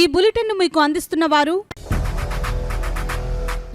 ఈ బులెటిన్ను మీకు అందిస్తున్న వారు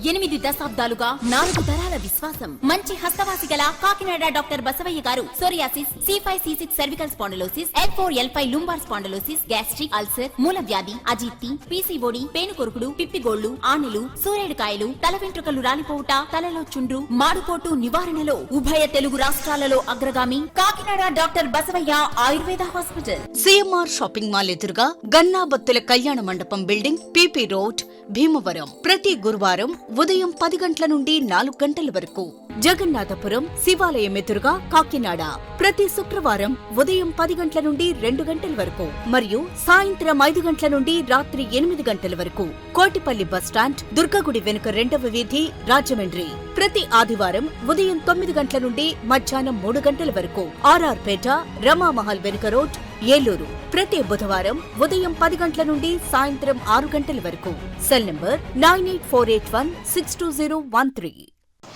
8 దశాబ్దాలుగా 4 తరాల విశ్వాసం. మంచి హస్తవాసి గల కాకినాడ డాక్టర్ బసవయ్య గారు psoriasis, C5C6 cervical spondylosis, L4L5 lumbar spondylosis, gastric ulcer, మూల వ్యాధి, అజీర్తి, PCOD, పేనుకొరుకుడు, పిప్పిగోళ్లు, ఆనెలు, సూరేడుకాయలు, తల వెంట్రుకలు రాలిపోవుట, తలలో చుండ్రు, మాడుకోటు నివారణలో ఉభయ తెలుగు రాష్ట్రాలలో అగ్రగామి Kakinada doctor Basavayya Ayurveda hospital. CMR shopping mall ఎదురుగా గన్నాబత్తుల కళ్యాణ మండపం బిల్డింగ్, PP రోడ్, భీమవరం. ప్రతి గురువారం ఉదయం 10 గంటల నుండి 4 గంటల వరకు. జగన్నాథపురం శివాలయం ఎదురుగా కాకినాడ ప్రతి శుక్రవారం ఉదయం 10 గంటల నుండి 2 గంటల వరకు మరియు సాయంత్రం 5 గంటల నుండి రాత్రి 8 గంటల వరకు. కోటిపల్లి బస్టాండ్, దుర్గగుడి వెనుక 2వ వీధి, రాజమండ్రి. ప్రతి ఆదివారం ఉదయం 9 గంటల నుండి మధ్యాహ్నం 3 గంటల వరకు. RR పేట, రమామహల్ వెనుక రోడ్, ఏలూరు. ప్రతి బుధవారం ఉదయం 10 గంటల నుండి సాయంత్రం 6 గంటల వరకు. Cell number 9848162013.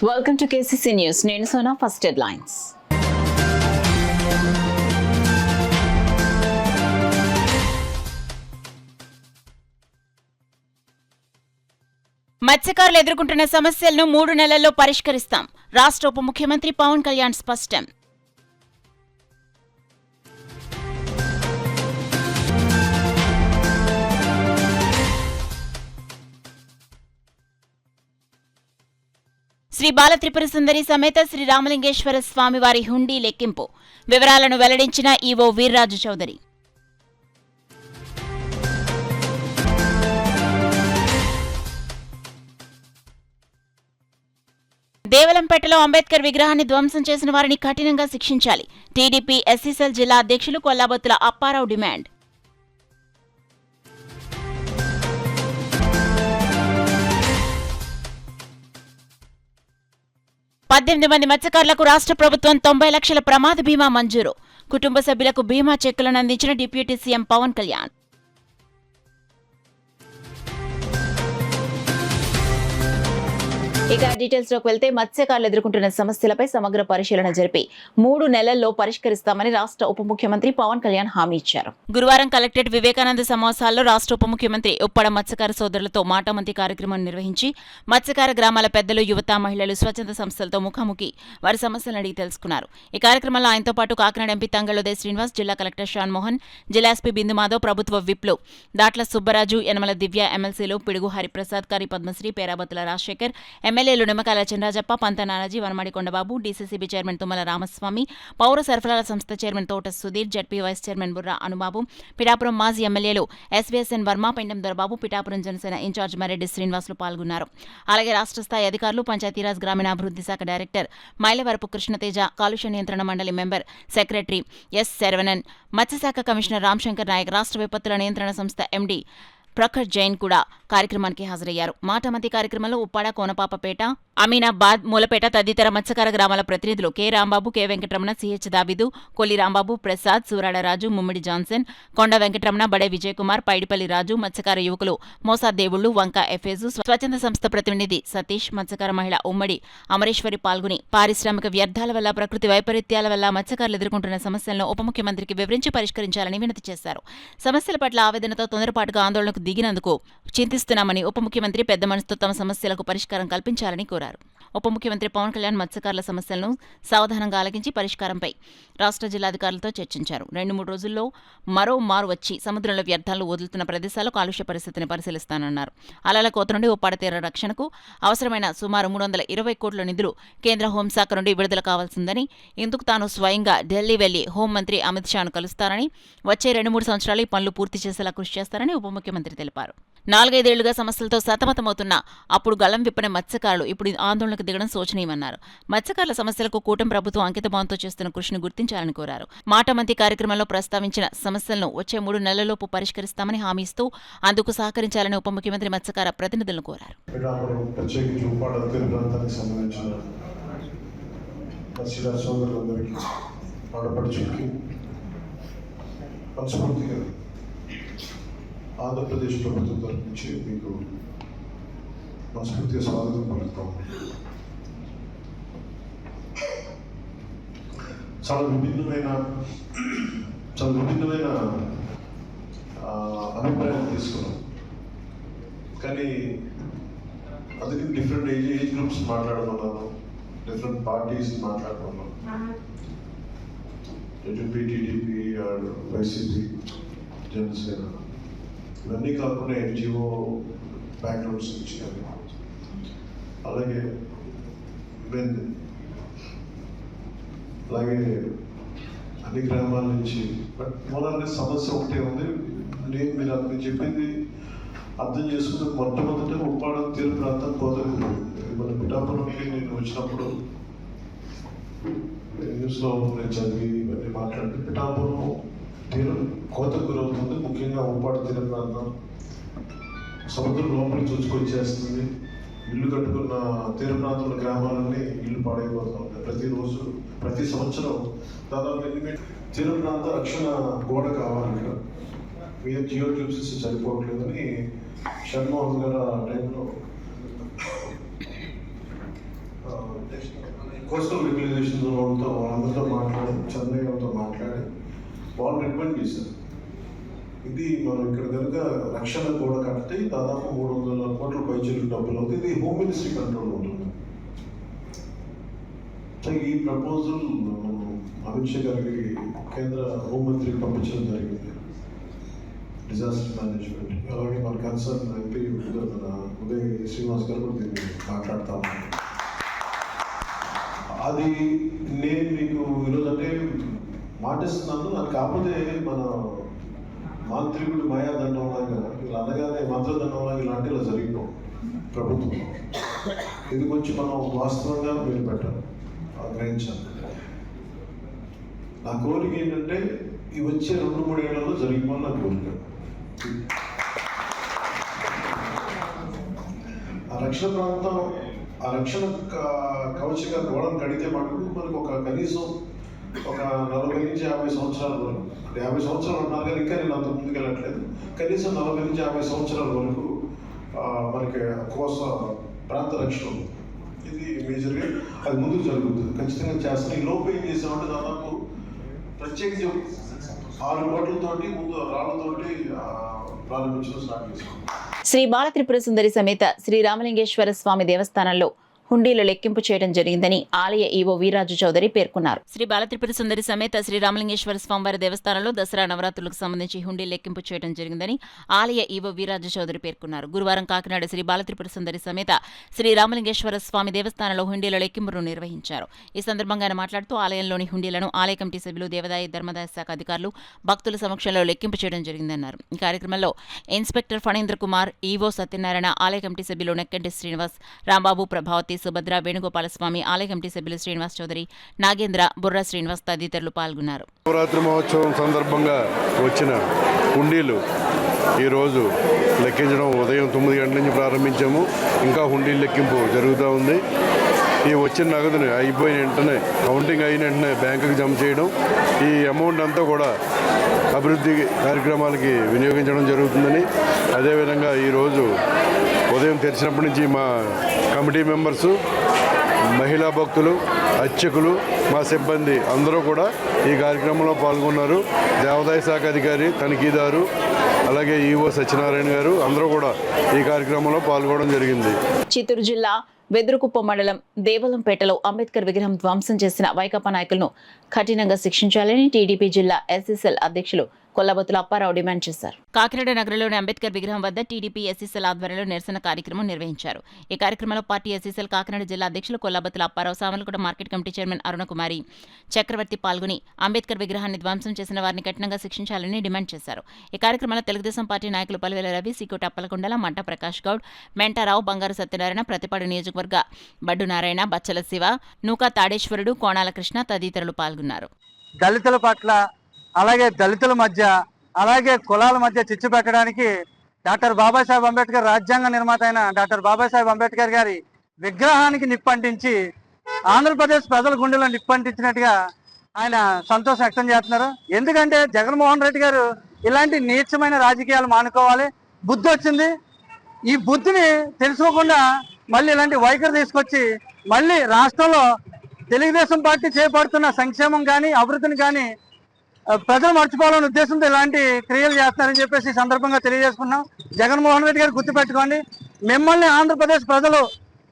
Welcome to KCC news. నేను సోనా. First headlines. మత్స్యకారులు ఎదుర్కొంటున్న సమస్యలను 3 నెలల్లో పరిష్కరిస్తాం. రాష్ట్ర ఉప ముఖ్యమంత్రి పవన్ కళ్యాణ్ స్పష్టం. శ్రీ బాలత్రిపుర సుందరి సమేత శ్రీ రామలింగేశ్వర స్వామివారి హుండీ లెక్కింపు వివరాలను వెల్లడించిన ఈవో వీర్రాజు చౌదరి. దేవలంపేటలో అంబేద్కర్ విగ్రహాన్ని ధ్వంసం చేసిన వారిని కఠినంగా శిక్షించాలి. టీడీపీ SC సెల్ జిల్లా అధ్యక్షులు కొల్లాబత్తుల అప్పారావు డిమాండ్. 18 మంది మత్స్యకారులకు రాష్ట్ర ప్రభుత్వం 90 లక్షల ప్రమాద బీమా మంజూరు. కుటుంబ సభ్యులకు బీమా చెక్కులను అందించిన డిప్యూటీ సీఎం పవన్ కళ్యాణ్. ఇక డీటెయిల్స్ లోకి వెళ్తే మత్స్యకారులు ఎదుర్కొంటున్న సమస్యలపై సమగ్ర పరిశీలన జరిపి 3 నెలల్లో పరిష్కరిస్తామని రాష్ట్ర ఉప ముఖ్యమంత్రి పవన్ కళ్యాణ్ హామీ ఇచ్చారు. గురువారం కలెక్టరేట్ వివేకానంద సమావేశాల్లో రాష్ట్ర ఉప ముఖ్యమంత్రి ఉప్పడ మత్స్యకార సోదరులతో మాటామంతి కార్యక్రమాన్ని నిర్వహించి మత్స్యకార గ్రామాల పెద్దలు, యువత, మహిళలు, స్వచ్ఛంద సంస్థలతో ముఖాముఖి వారి సమస్యలను అడిగి తెలుసుకున్నారు. ఈ కార్యక్రమంలో ఆయనతో పాటు కాకినాడ ఎంపీ తంగళ్లుదే శ్రీనివాస్, జిల్లా కలెక్టర్ షాన్ మోహన్, జిల్లా ఎస్పీ బిందు మాధవ్, ప్రభుత్వ విప్లు దాట్ల సుబ్బరాజు, యనమల దివ్య, ఎమ్మెల్సీలు పిడుగు హరిప్రసాద్, కరి పద్మశ్రీ, పేరాబత్తుల రాజశేఖర్, ఎమ్మెల్యేలు నిమ్మకాయల చినరాజప్ప, పంత నానాజీ, వనమాడి కొండబాబు, డీసీసీబీ చైర్మన్ తుమ్మల రామస్వామి, పౌర సరఫరాల సంస్థ chairman Thota Sudheer, ZP vice chairman Burra Anubabu, Pithapuram మాజీ ఎమ్మెల్యేలు SVSN వర్మ, పెండం దొరబాబు, పిఠాపురం జనసేన ఇన్ఛార్జ్ మరెడ్డి శ్రీనివాసులు పాల్గొన్నారు. అలాగే రాష్ట్ర స్థాయి అధికారులు, పంచాయతీరాజ్ గ్రామీణాభివృద్ధి శాఖ డైరెక్టర్ మైలవరపు కృష్ణతేజ, కాలుష్య నియంత్రణ మండలి మెంబర్ సెక్రటరీ S శరవణన్, మత్స్యశాఖ కమిషనర్ రామశంకర్ నాయక్, రాష్ట్ర విపత్తుల నియంత్రణ సంస్థ MD ప్రఖర్ జైన్ కూడా కార్యక్రమానికి హాజరయ్యారు. మాటామంతి కార్యక్రమంలో ఉప్పాడ, కోనపాపపేట, అమీనాబాద్, మూలపేట తదితర మత్స్యకార గ్రామాల ప్రతినిధులు K Rambabu, K Venkataramana, CH Dabidu, Kolli Rambabu, Prasad, Surada Raju, Mummidi Johnson, Konda Venkataramana, బడే విజయకుమార్, పైడిపల్లి రాజు, మత్స్యకార యువకులు మోసా దేవుళ్లు, వంక ఎఫేజు, స్వచ్ఛంద సంస్థ ప్రతినిధి సతీష్, మత్స్యకార మహిళ ఉమ్మడి అమరేశ్వరి పాల్గొని పారిశ్రామిక వ్యర్థాల వల్ల, ప్రకృతి వైపరీత్యాల వల్ల మత్స్యకారులు ఎదుర్కొంటున్న సమస్యలను ఉప ముఖ్యమంత్రికి వివరించి పరిష్కరించాలని వినతి చేశారు. సమస్యల పట్ల ఆవేదనతో తొందరపాటుగా ఆందోళనకు దిగినందుకు చింతిస్తున్నామని, ఉప ముఖ్యమంత్రి పెద్ద మనసుతో తమ సమస్యలకు పరిష్కారం కల్పించాలని కోరారు. ఉప ముఖ్యమంత్రి పవన్ కళ్యాణ్ మత్స్యకారుల సమస్యలను సావధానంగా ఆలకించి పరిష్కారంపై రాష్ట్ర జిల్లాధికారులతో చర్చించారు. 2-3 రోజుల్లో మరో మారు వచ్చి సముద్రంలో వ్యర్థాలను వదులుతున్న ప్రదేశాల్లో కాలుష్య పరిస్థితిని పరిశీలిస్తానన్నారు. అలల కోత నుండి ఉప్పాడ తీర రక్షణకు అవసరమైన సుమారు 320 కోట్ల నిధులు కేంద్ర హోంశాఖ నుండి విడుదల కావాల్సిందని, ఇందుకు తాను స్వయంగా ఢిల్లీ వెళ్లి హోంమంత్రి అమిత్ షాను కలుస్తారని, వచ్చే 2-3 సంవత్సరాలు ఈ పనులు పూర్తి చేసేలా కృషి చేస్తారని ఉప ముఖ్యమంత్రి తెలిపారు. 4-5 ఏళ్లుగా సమస్యలతో సతమతమవుతున్న అప్పుడు గళం విప్పని మత్స్యకారులు ఇప్పుడు ఆందోళనకు దిగడం శోచనీయమన్నారు. మత్స్యకారుల సమస్యలకు కూటమి ప్రభుత్వం అంకితభావంతో చేస్తున్న కృషిని గుర్తించాలని కోరారు. మాటామంతి కార్యక్రమంలో ప్రస్తావించిన సమస్యలను వచ్చే 3 నెలల్లోపు పరిష్కరిస్తామని హామీ ఇస్తూ అందుకు సహకరించాలని ఉప ముఖ్యమంత్రి మత్స్యకార ప్రతినిధులను కోరారు. ఆంధ్రప్రదేశ్ ప్రభుత్వం తరఫు నుంచి మీకు మనస్ఫూర్తిగా స్వాగతం పలుకుతాం. చాలా విభిన్నమైన అభిప్రాయాలు తీసుకున్నాం. కానీ అందుకే డిఫరెంట్ ఏజ్ గ్రూప్స్ మాట్లాడుకున్నాను, డిఫరెంట్ పార్టీస్ మాట్లాడుకున్నాను, టీడీపీ వైసీపీ జనసేన ఇవన్నీ కాకుండా ఎన్జిఓ బ్యాక్గ్రౌండ్స్ నుంచి కానీ అలాగే అలాగే అన్ని గ్రామాల నుంచి. బట్ మూలాన్ని సమస్య ఒకటే ఉంది. మీరు చెప్పింది అర్థం చేసుకుంటే మొట్టమొదట ఉప్పాడ తీర ప్రాంతం కోతకు మన పిఠాపురంకి నేను వచ్చినప్పుడు న్యూస్లో నేను చదివి ఇవన్నీ మాట్లాడితే పిఠాపురం తీరం కోతకు గురవుతుంది. ముఖ్యంగా ఉప్పాడ తీర ప్రాంతం సముద్రం లోపలికి చూసుకొచ్చేస్తుంది. ఇల్లు కట్టుకున్న తీర ప్రాంతంలో గ్రామాలన్నీ ఇల్లు పాడైపోతూ ఉంటాయి. ప్రతిరోజు ప్రతి సంవత్సరం దాదాపు తీర ప్రాంత రక్షణ గోడ కావాలి. ఇక్కడ మీద జియో ట్యూబ్స్ సరిపోవట్లేదని షణ్మోహన్ గారు ఆ టైంలో కోస్టల్ రికగ్నైజేషన్ జోన్తో వాళ్ళందరితో మాట్లాడి చెన్నై వాళ్ళతో మాట్లాడి వాళ్ళు రికమెండ్ చేశారు. ఇది మనం ఇక్కడ కనుక రక్షణ గోడ కడితే దాదాపు 300 కోట్ల పైచీలకు డబ్బులు అవుతుంది. ఇది హోమ్ మినిస్ట్రీ కంట్రోల్ ఉంటుంది. సో ఈ ప్రపోజల్ అమిత్ షా గారికి కేంద్ర హోంమంత్రికి పంపించడం జరిగింది. డిజాస్టర్ మేనేజ్మెంట్ అలాగే మన కన్సర్న్ ఎంపీ మన ఉదయ్ శ్రీనివాస్ గారు కూడా దీన్ని మాట్లాడుతూ ఉన్నారు. అది నేను మీకు ఈరోజు అంటే మాటిస్తున్నాను. అది కాకపోతే మన మాంత్రికుడు మాయాదండంలాగా ఇలా అనగానే మంత్రదండంలాగా ఇలాంటి ఇలా జరిగిపోవు ప్రభుత్వం. ఇది కొంచెం మనం వాస్తవంగా మీరు పెట్టాలి, గ్రహించాలి. నా కోరిక ఏంటంటే ఇవి వచ్చే 2-3 ఏళ్లలో జరిగిపోవాలి నా కోరిక. ఆ రక్షణ ప్రాంతం, ఆ రక్షణ కవచగా గోడను కడితే మనకు ఒక కనీసం ఒక 40 నుంచి 50 సంవత్సరాల వరకు, అంటే 50 సంవత్సరాలు ఉన్నారు కానీ ఇంకా నేను అంత ముందుకు వెళ్ళట్లేదు. కనీసం 40 నుంచి 50 సంవత్సరాల వరకు మనకి కోస ప్రాంత రక్షణ ఇది మేజర్గా అది ముందుకు జరుగుతుంది. ఖచ్చితంగా చేస్తాను. ఈ లోపు ఏం చేసామంటే దాదాపు ప్రత్యేకించి 6 కోట్లతోటి ముందు రాళ్లతోటి ప్రారంభించడం స్టార్ట్ చేసాం. శ్రీ బాలత్రిపుర సుందరి సమేత శ్రీ రామలింగేశ్వర స్వామి దేవస్థానంలో హుండీలు లెక్కింపు చేయడం జరిగిందని ఆలయ ఈవో వీరాజు చౌదరి పేర్కొన్నారు. శ్రీ బాలత్రిపుర సుందరి సమేత శ్రీ రామలింగేశ్వర స్వామివారి దేవస్థానంలో దసరా నవరాత్రులకు సంబంధించి హుండీ లెక్కింపు చేయడం జరిగిందని ఆలయ ఈవో వీరాజు చౌదరి పేర్కొన్నారు. గురువారం కాకినాడ శ్రీ బాలత్రిపుర సుందరి సమేత శ్రీ రామలింగేశ్వర స్వామి దేవస్థానంలో హుండీల లెక్కింపును నిర్వహించారు. ఈ సందర్భంగా ఆయన మాట్లాడుతూ ఆలయంలోని హుండీలను ఆలయ కమిటీ సభ్యులు, దేవాదాయ ధర్మదాయ శాఖ అధికారులు, భక్తుల సమక్షంలో లెక్కింపు చేయడం జరిగిందన్నారు. ఈ కార్యక్రమంలో ఇన్స్పెక్టర్ ఫణీంద్ర కుమార్, ఈవో సత్యనారాయణ, ఆలయ కమిటీ సభ్యులు నెక్కంటి శ్రీనివాస్, రాంబాబు, ప్రభావతి, సుభద్ర, వేణుగోపాలస్వామి, ఆలయ కమిటీ సభ్యులు శ్రీనివాస్ చౌదరి, నాగేంద్ర, బుర్రా శ్రీనివాస్ తదితరులు పాల్గొన్నారు. నవరాత్రి మహోత్సవం సందర్భంగా వచ్చిన హుండీలు ఈరోజు లెక్కించడం ఉదయం 9 గంటల నుంచి ప్రారంభించాము. ఇంకా హుండీల లెక్కింపు జరుగుతూ ఉంది. ఈ వచ్చిన నగదుని అయిపోయిన వెంటనే, కౌంటింగ్ అయిన వెంటనే బ్యాంకుకి జమ చేయడం, ఈ అమౌంట్ అంతా కూడా అభివృద్ధి కార్యక్రమాలకి వినియోగించడం జరుగుతుందని, అదేవిధంగా ఈరోజు ఉదయం తెరిచినప్పటి నుంచి మా కమిటీ మెంబర్సు, మహిళా భక్తులు, అర్చకులు, మా సిబ్బంది అందరూ కూడా ఈ కార్యక్రమంలో పాల్గొన్నారు. దేవాదాయ శాఖ అధికారి, తనిఖీదారు, అలాగే ఈవో సత్యనారాయణ గారు అందరూ కూడా ఈ కార్యక్రమంలో పాల్గొనడం జరిగింది. చిత్తూరు జిల్లా వెదురుకుప్ప మండలం దేవలంపేటలో అంబేద్కర్ విగ్రహం ధ్వంసం చేసిన వైకాపా నాయకులను కఠినంగా శిక్షించాలని టీడీపీ జిల్లా ఎస్ఎస్ఎల్ అధ్యక్షులు కొల్లబొత్తుల అప్పారావు డిమాండ్ చేశారు. కాకినాడ నగరంలోని అంబేద్కర్ విగ్రహం వద్ద టీడీపీ ఎస్ఎస్ఎల్ ఆధ్వర్యంలో నిరసన కార్యక్రమం నిర్వహించారు. ఈ కార్యక్రమంలో పార్టీ ఎస్ఎస్ఎల్ కాకినాడ జిల్లా అధ్యక్షులు Kollabothula Apparao, Samalkot market committee chairman Arunakumari Chakravarthi పాల్గొని అంబేద్కర్ విగ్రహాన్ని ధ్వంసం చేసిన వారిని కఠినంగా శిక్షించాలని డిమాండ్ చేశారు. ఈ కార్యక్రమంలో తెలుగుదేశం పార్టీ నాయకులు పల్వేల రవి, సికోట అప్పలకొండల, మంట ప్రకాష్ గౌడ్, మెంటారావు, బంగారు సత్యనారాయణ, ప్రతిపాడు నియోజకవర్గ బడ్డు నారాయణ, బచ్చల శివ, నూకా తాడేశ్వరుడు, కోణాల కృష్ణ తదితరులు పాల్గొన్నారు. దళితుల పట్ల, అలాగే దళితుల మధ్య, అలాగే కులాల మధ్య చిచ్చు పెట్టడానికి డాక్టర్ బాబాసాహెబ్ అంబేద్కర్, రాజ్యాంగ నిర్మాత అయిన డాక్టర్ బాబాసాహెబ్ అంబేద్కర్ గారి విగ్రహానికి నిప్పంటించి ఆంధ్రప్రదేశ్ ప్రజల గుండెలో నిప్పంటించినట్టుగా ఆయన సంతోషం వ్యక్తం చేస్తున్నారు. ఎందుకంటే జగన్మోహన్ రెడ్డి గారు ఇలాంటి నీచమైన రాజకీయాలు మానుకోవాలి. బుద్ధి వచ్చింది. ఈ బుద్ధిని తెలుసుకోకుండా మళ్ళీ ఇలాంటి వైఖరి తీసుకొచ్చి మళ్ళీ రాష్ట్రంలో తెలుగుదేశం పార్టీ చేపడుతున్న సంక్షేమం కానీ, అభివృద్ధిని కానీ ప్రజలు మర్చిపోవాలనే ఉద్దేశంతో ఇలాంటి క్రియలు చేస్తున్నారని చెప్పేసి ఈ సందర్భంగా తెలియజేసుకున్నాం. జగన్మోహన్ రెడ్డి గారు గుర్తుపెట్టుకోండి, మిమ్మల్ని ఆంధ్రప్రదేశ్ ప్రజలు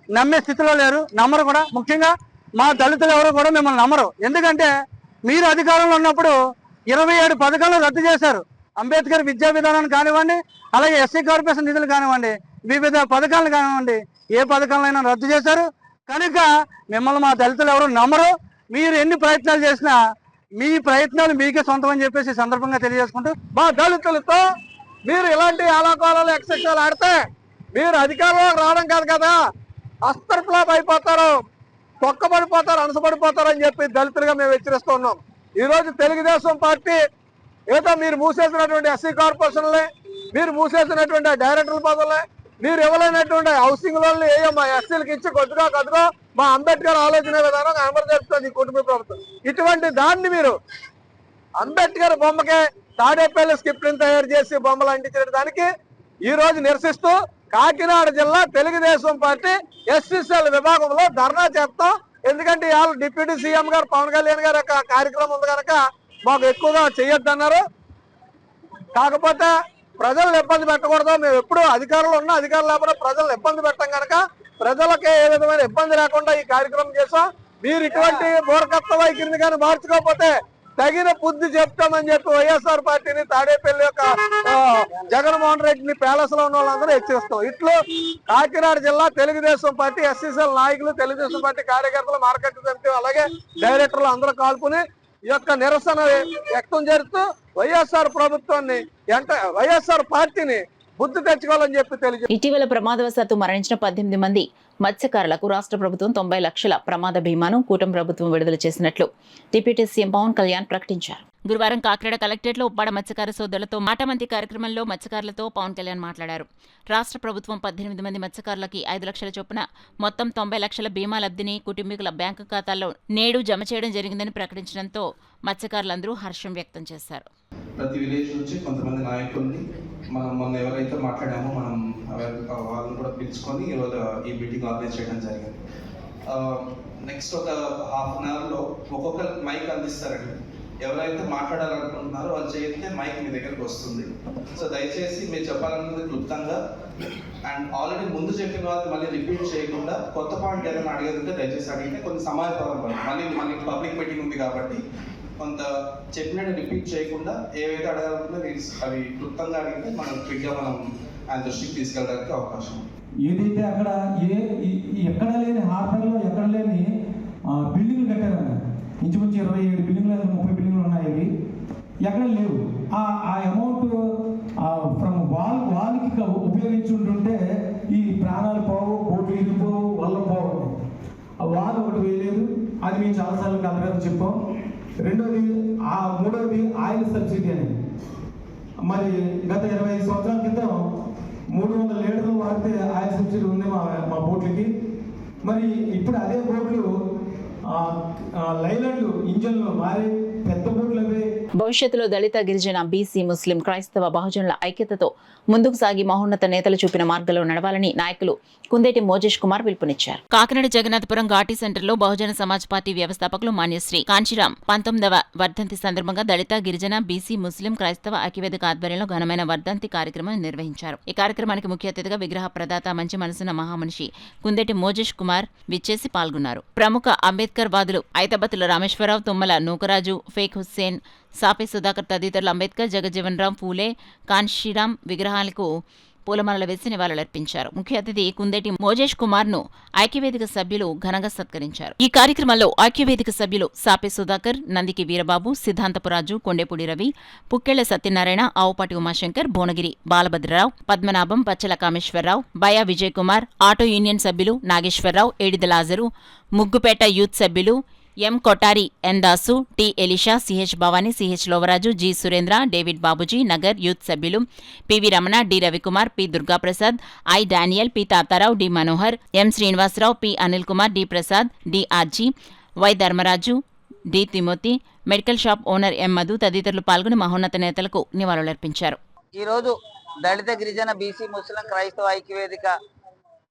నమ్మే స్థితిలో లేరు, నమ్మరు కూడా. ముఖ్యంగా మా దళితులు ఎవరు కూడా మిమ్మల్ని నమ్మరు. ఎందుకంటే మీరు అధికారంలో ఉన్నప్పుడు 27 పథకాలు రద్దు చేశారు. అంబేద్కర్ విద్యా విధానాన్ని కానివ్వండి, అలాగే ఎస్సీ కార్పొరేషన్ నిధులు కానివ్వండి, వివిధ పథకాలు కానివ్వండి, ఏ పథకాలైనా రద్దు చేశారు. కనుక మిమ్మల్ని మా దళితులు ఎవరు నమ్మరు. మీరు ఎన్ని ప్రయత్నాలు చేసినా మీ ప్రయత్నాలు మీకే సొంతం అని చెప్పేసి సందర్భంగా తెలియజేసుకుంటూ, మా దళితులతో మీరు ఇలాంటి ఆలాకాలాలు ఎక్సెప్షన్లు ఆడితే మీరు అధికారంలో రావడం కాదు కదా, అస్తర్ఫ్లాప్ అయిపోతారు, తొక్కబడిపోతారు, అనసపడిపోతారు అని చెప్పి దళితులుగా మేము హెచ్చరిస్తూ ఉన్నాం. ఈరోజు తెలుగుదేశం పార్టీ ఏదో మీరు మూసేసినటువంటి ఎస్సీ కార్పొరేషన్లే, మీరు మూసేసినటువంటి డైరెక్టర్ల పదవులే, మీరు ఇవ్వలేనటువంటి హౌసింగ్ లోన్లు ఏయో మా ఎస్సీలకు ఇచ్చి కొద్దిగా మా అంబేద్కర్ ఆలోచన విధానం అమలు జరుపుతుంది ఈ కుటుంబ ప్రభుత్వం. ఇటువంటి దాన్ని మీరు అంబేద్కర్ బొమ్మకే తాడేపల్లి స్క్రిప్ట్ని తయారు చేసి బొమ్మలు అంటించిన దానికి ఈ రోజు నిరసిస్తూ కాకినాడ జిల్లా తెలుగుదేశం పార్టీ ఎస్సీసీఎల్ విభాగంలో ధర్నా చేస్తాం. ఎందుకంటే వాళ్ళు డిప్యూటీ సీఎం గారు పవన్ కళ్యాణ్ గారు యొక్క కార్యక్రమం ఉంది కనుక మాకు ఎక్కువగా చేయొద్దన్నారు. కాకపోతే ప్రజలను ఇబ్బంది పెట్టకూడదు, మేము ఎప్పుడు అధికారంలో ఉన్నా అధికారం లేకపోతే ప్రజలను ఇబ్బంది పెట్టాం కనుక ప్రజలకే ఏ విధమైన ఇబ్బంది లేకుండా ఈ కార్యక్రమం చేసాం. మీరు ఇటువంటి మూర్ఖత్వ వైఖరిని కానీ మార్చుకోకపోతే తగిన బుద్ధి చెప్తామని చెప్పి వైఎస్ఆర్ పార్టీని తాడేపల్లి యొక్క జగన్మోహన్ రెడ్డిని ప్యాలెస్ లో ఉన్న వాళ్ళందరూ హెచ్చరిస్తాం. ఇట్లు కాకినాడ జిల్లా తెలుగుదేశం పార్టీ ఎస్సీసీఎల్ నాయకులు, తెలుగుదేశం పార్టీ కార్యకర్తలు, మార్కెట్ కమిటీ అలాగే డైరెక్టర్లు అందరూ కాల్పుని ఈ యొక్క నిరసన వ్యక్తం చేస్తూ వైఎస్ఆర్ ప్రభుత్వాన్ని వైఎస్ఆర్ పార్టీని బుద్ధి తెచ్చుకోవాలని చెప్పి తెలియజేస్తారు. ఇటీవల ప్రమాదవశాత్తు మరణించిన 18 మంది మత్స్యకారులకు రాష్ట్ర ప్రభుత్వం 90 లక్షల ప్రమాద బీమాను కూటమి ప్రభుత్వం విడుదల చేసినట్లు డిప్యూటీ సీఎం పవన్ కళ్యాణ్ ప్రకటించారు. గురువారం కాకినాడ కలెక్టరేట్లో ఉప్పాడ మత్స్యకార సోదరులతో మాటమంతి కార్యక్రమంలో మత్స్యకారులతో పవన్ కళ్యాణ్ మాట్లాడారు. రాష్ట్ర ప్రభుత్వం 18 మంది మత్స్యకారులకి 5 లక్షల చొప్పున మొత్తం 90 లక్షల బీమా లబ్ధిని కుటుంబీకుల బ్యాంకు ఖాతాల్లో నేడు జమ చేయడం జరిగిందని ప్రకటించడంతో మత్స్యకారులందరూ హర్షం వ్యక్తం చేశారు. ప్రతి విలేజ్ నుంచి కొంతమంది నాయకుల్ని మనం మొన్న ఎవరైతే మాట్లాడామో మనం వాళ్ళని కూడా పిలుచుకొని ఈరోజు ఈ మీటింగ్ ఆర్గనైజ్ చేయడం జరిగింది. నెక్స్ట్ ఒక హాఫ్ అన్ అవర్లో ఒక్కొక్క మైక్ అందిస్తారండి. ఎవరైతే మాట్లాడాలనుకుంటున్నారో వాళ్ళు చేస్తే మైక్ మీ దగ్గరకు వస్తుంది. సో దయచేసి మీరు చెప్పాలనుకుంటే క్లుప్తంగా అండ్ ఆల్రెడీ ముందు చెప్పిన వాళ్ళు మళ్ళీ రిపీట్ చేయకుండా కొత్త పాయింట్ ఏదైనా అడిగేదంటే దయచేసి అడిగితే కొన్ని సమాయపరం మళ్ళీ పబ్లిక్ మీటింగ్ ఉంది కాబట్టి కొంత చెప్పినట్టు రిపీట్ చేయకుండా ఏవైతే అడగాలనుకుంటే అవి క్లుప్తంగా అడిగితే మనం క్విక్గా మనం ఆయన దృష్టికి తీసుకెళ్ళడానికి అవకాశం. ఏదైతే అక్కడ ఎక్కడ లేని హార్బర్లో ఎక్కడ లేని బిల్డింగ్లు కట్టారన్న, ఇంచుమించు 27 బిల్డింగ్లు 30 బిల్డింగ్లు ఉన్నాయి. ఎక్కడ లేవు. ఆ అమౌంట్ ఫ్రమ్ వాళ్ళకి ఉపయోగించి ఉంటుంటే ఈ ప్రాణాలు పోవు, బోట్లు ఇరిగిపోవు, వల్ల పోవు. వాళ్ళు ఒకటి వేయలేదు. అది మేము చాలాసార్లు కలగాలని చెప్పాం. మూడోది ఆయిల్ సబ్సిడీ అనేది. మరి గత 25 సంవత్సరాల క్రితం 300 లీటర్లు వాడితే ఆయిల్ సబ్సిడీ ఉంది మా బోట్లకి. మరి ఇప్పుడు అదే బోట్లు లైలాండ్లు ఇంజన్లు మారి పెద్ద బోట్లు అవే. భవిష్యత్తులో దళిత, గిరిజన, బీసీ, ముస్లిం, క్రైస్తవ, బహుజనుల ఐక్యతతో ముందుకు సాగి మహోన్నత నేతలు చూపిన మార్గంలో నడవాలని నాయకులు కుందేటి మోజేష్ కుమార్ పిలుపునిచ్చారు. కాకినాడ జగన్నాథపురం ఘాటీ సెంటర్లో బహుజన సమాజ్ పార్టీ వ్యవస్థాపకులు మాన్యశ్రీ కాంచీరాం 19వ వర్ధంతి సందర్భంగా దళిత, గిరిజన, బీసీ, ముస్లిం, క్రైస్తవ ఐక్యవేదిక ఆధ్వర్యంలో ఘనమైన వర్ధంతి కార్యక్రమం నిర్వహించారు. ఈ కార్యక్రమానికి ముఖ్య అతిథిగా విగ్రహ ప్రదాత, మంచి మనసున్న మహామనిషి కుందేటి మోజేష్ కుమార్ విచ్చేసి పాల్గొన్నారు. ప్రముఖ అంబేద్కర్ వాదులు ఐతబత్తుల రామేశ్వరరావు, తుమ్మల నూకరాజు, ఫేక్ హుస్సేన్, సాపే సుధాకర్ తదితరులు అంబేద్కర్, జగజ్జీవన్ రామ్ ఫూలే, కాన్షీరాం విగ్రహాలకు పూలమాలలు వేసి నివాళులర్పించారు. ముఖ్య అతిథి కుందేటి మోజేష్ కుమార్ ను ఐక్యవేదిక సభ్యులు ఘనంగా సత్కరించారు. ఈ కార్యక్రమంలో ఐక్యవేదిక సభ్యులు సాపే సుధాకర్, నందికి వీరబాబు, సిద్ధాంతపురాజు, కొండేపూడి రవి, పుక్కెళ్ల సత్యనారాయణ, ఆవుపాటి ఉమాశంకర్, భువనగిరి బాలభద్రరావు, పద్మనాభం, పచ్చల కామేశ్వరరావు, బయా విజయ్ కుమార్, ఆటో యూనియన్ సభ్యులు నాగేశ్వరరావు, ఏడిద లాజరు, ముగ్గుపేట యూత్ సభ్యులు M Kotari, N Dasu, T Elisha, CH Bhavani, CH Lovaraju, G Surendra, David Babuji, Nagar youth సభ్యులు PV Ramana, D Ravikumar, P Durgaprasad, I Daniel, P Tatarao, D Manohar, M Srinivasarao, P Anil Kumar, D Prasad, D RG, why Dharmaraju, D Timothy, medical shop owner M Madhu తదితరులు పాల్గొని మహోన్నత నేతలకు నివాళులర్పించారు. ఈరోజు దళిత, గిరిజన, బీసీ, ముస్లిం, క్రైస్తవ ఐక్యవేదిక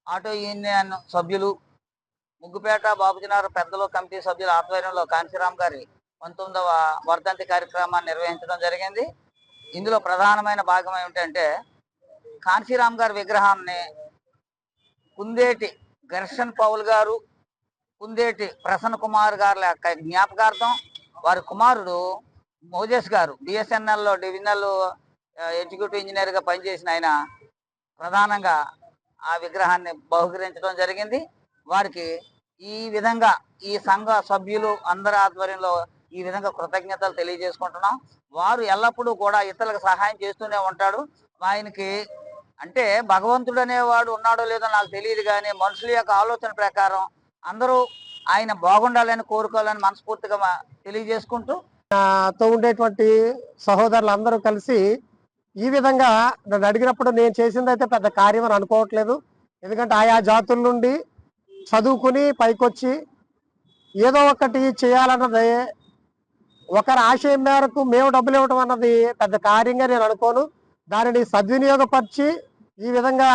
ఆటో యూనియన్ సభ్యులు, ముగ్గుపేట బాబుజనార్ పెద్దల కమిటీ సభ్యుల ఆధ్వర్యంలో కాంశీరాం గారి 19వ వర్ధంతి కార్యక్రమాన్ని నిర్వహించడం జరిగింది. ఇందులో ప్రధానమైన భాగం ఏమిటంటే కాంశీరామ్ గారి విగ్రహాన్ని కుందేటి ఘర్షణ్ పౌల్ గారు, కుందేటి ప్రసన్న కుమార్ గారి యొక్క జ్ఞాపకార్థం వారి కుమారుడు మోజెస్ గారు బిఎస్ఎన్ఎల్లో డివిజనల్ ఎగ్జిక్యూటివ్ ఇంజనీర్గా పనిచేసిన ఆయన ప్రధానంగా ఆ విగ్రహాన్ని బహుకరించడం జరిగింది. వారికి ఈ విధంగా ఈ సంఘ సభ్యులు అందరి ఆధ్వర్యంలో ఈ విధంగా కృతజ్ఞతలు తెలియజేసుకుంటున్నాం. వారు ఎల్లప్పుడూ కూడా ఇతరులకు సహాయం చేస్తూనే ఉంటాడు. ఆయనకి అంటే భగవంతుడు అనేవాడు ఉన్నాడో లేదో నాకు తెలియదు, కానీ మనుషుల యొక్క ఆలోచన ప్రకారం అందరూ ఆయన బాగుండాలని కోరుకోవాలని మనస్ఫూర్తిగా తెలియజేసుకుంటూ తో ఉండేటువంటి సహోదరులు అందరూ కలిసి ఈ విధంగా నన్ను అడిగినప్పుడు నేను చేసింది అయితే పెద్ద కార్యం అని అనుకోవట్లేదు. ఎందుకంటే ఆయా జాతుల నుండి చదువుకుని పైకొచ్చి ఏదో ఒకటి చేయాలన్నది ఒకరి ఆశయం మేరకు మేము డబ్బులు ఇవ్వడం అన్నది పెద్ద కార్యంగా నేను అనుకోను. దానిని సద్వినియోగపరిచి ఈ విధంగా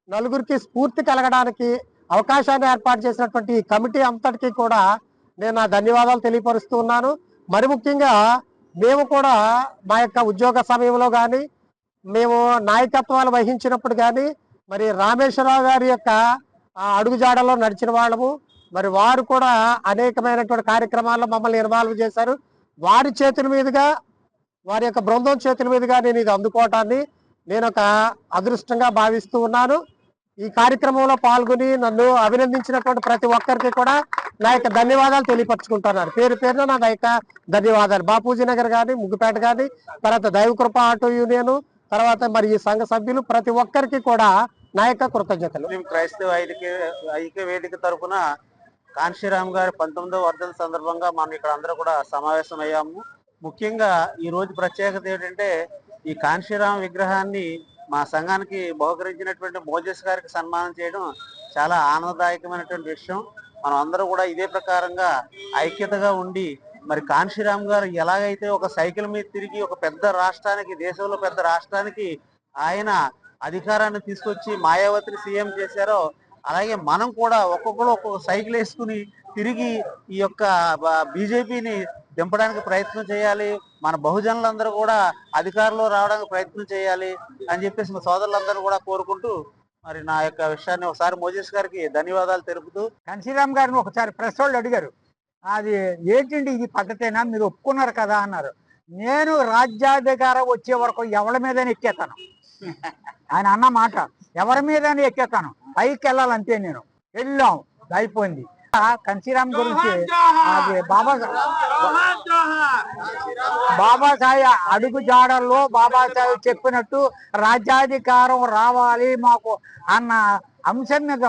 నలుగురికి స్ఫూర్తి కలగడానికి అవకాశాన్ని ఏర్పాటు చేసినటువంటి ఈ కమిటీ అంతటికీ కూడా నేను నా ధన్యవాదాలు తెలియపరుస్తూ ఉన్నాను. మరి ముఖ్యంగా మేము కూడా మా యొక్క ఉద్యోగ సమయంలో కానీ మేము నాయకత్వాలు వహించినప్పుడు కానీ మరి రామేశ్వరరావు గారి యొక్క అడుగుజాడలో నడిచిన వాళ్ళము. మరి వారు కూడా అనేకమైనటువంటి కార్యక్రమాల్లో మమ్మల్ని ఇన్వాల్వ్ చేశారు. వారి చేతుల మీదుగా వారి యొక్క బృందం చేతుల మీదుగా నేను ఇది అందుకోవటాన్ని నేను ఒక అదృష్టంగా భావిస్తూ ఉన్నాను. ఈ కార్యక్రమంలో పాల్గొని నన్ను అభినందించినటువంటి ప్రతి ఒక్కరికి కూడా నా యొక్క ధన్యవాదాలు తెలియపరచుకుంటున్నాను. పేరు పేరున నా యొక్క ధన్యవాదాలు. బాపూజీ నగర్ కానీ, ముగ్గుపేట కానీ, తర్వాత దైవకృప ఆటో యూనియన్, తర్వాత మరి ఈ సంఘ సభ్యులు ప్రతి ఒక్కరికి కూడా నా యొక్క కృతజ్ఞతలు. క్రైస్తవ ఐక్య వేదిక తరఫున కాంశీరామ్ గారి 19వ వర్ధంతి సందర్భంగా మనం ఇక్కడ అందరూ కూడా సమావేశం అయ్యాము. ముఖ్యంగా ఈ రోజు ప్రత్యేకత ఏంటంటే ఈ కాంశీరామ్ విగ్రహాన్ని మా సంఘానికి బహుకరించినటువంటి మోజెస్ గారికి సన్మానం చేయడం చాలా ఆనందదాయకమైనటువంటి విషయం. మనం అందరూ కూడా ఇదే ప్రకారంగా ఐక్యతగా ఉండి మరి కాంశీరామ్ గారు ఎలాగైతే ఒక సైకిల్ మీద తిరిగి ఒక పెద్ద రాష్ట్రానికి, దేశంలో పెద్ద రాష్ట్రానికి ఆయన అధికారాన్ని తీసుకొచ్చి మాయావతిని సీఎం చేశారో అలాగే మనం కూడా ఒక్కొక్కరు ఒక్కొక్క సైకిల్ వేసుకుని తిరిగి ఈ యొక్క బీజేపీని దింపడానికి ప్రయత్నం చేయాలి. మన బహుజనులందరూ కూడా అధికారంలో రావడానికి ప్రయత్నం చేయాలి అని చెప్పేసి మా సోదరులందరూ కూడా కోరుకుంటూ మరి నా యొక్క విషయాన్ని ఒకసారి మోజెస్ గారికి ధన్యవాదాలు తెలుపుతూ. కాంశీరామ్ గారిని ఒకసారి ప్రెస్ వాళ్ళు అడిగారు, అది ఏంటండి ఇది పద్ధతేనా, మీరు ఒప్పుకున్నారు కదా అన్నారు. నేను రాజ్యాధికారం వచ్చే వరకు ఎవరి మీదనే ఎక్కేతాను. ఆయన అన్న మాట, ఎవరి మీదనే ఎక్కేతాను, పైకి వెళ్ళాలంతే. నేను వెళ్ళాం, అయిపోయింది. కాంశీరామ్ గురించి అది బాబాసాహెబ్ అడుగు జాడల్లో బాబాసాహెబ్ చెప్పినట్టు రాజ్యాధికారం రావాలి మాకు అన్న అంశం మీద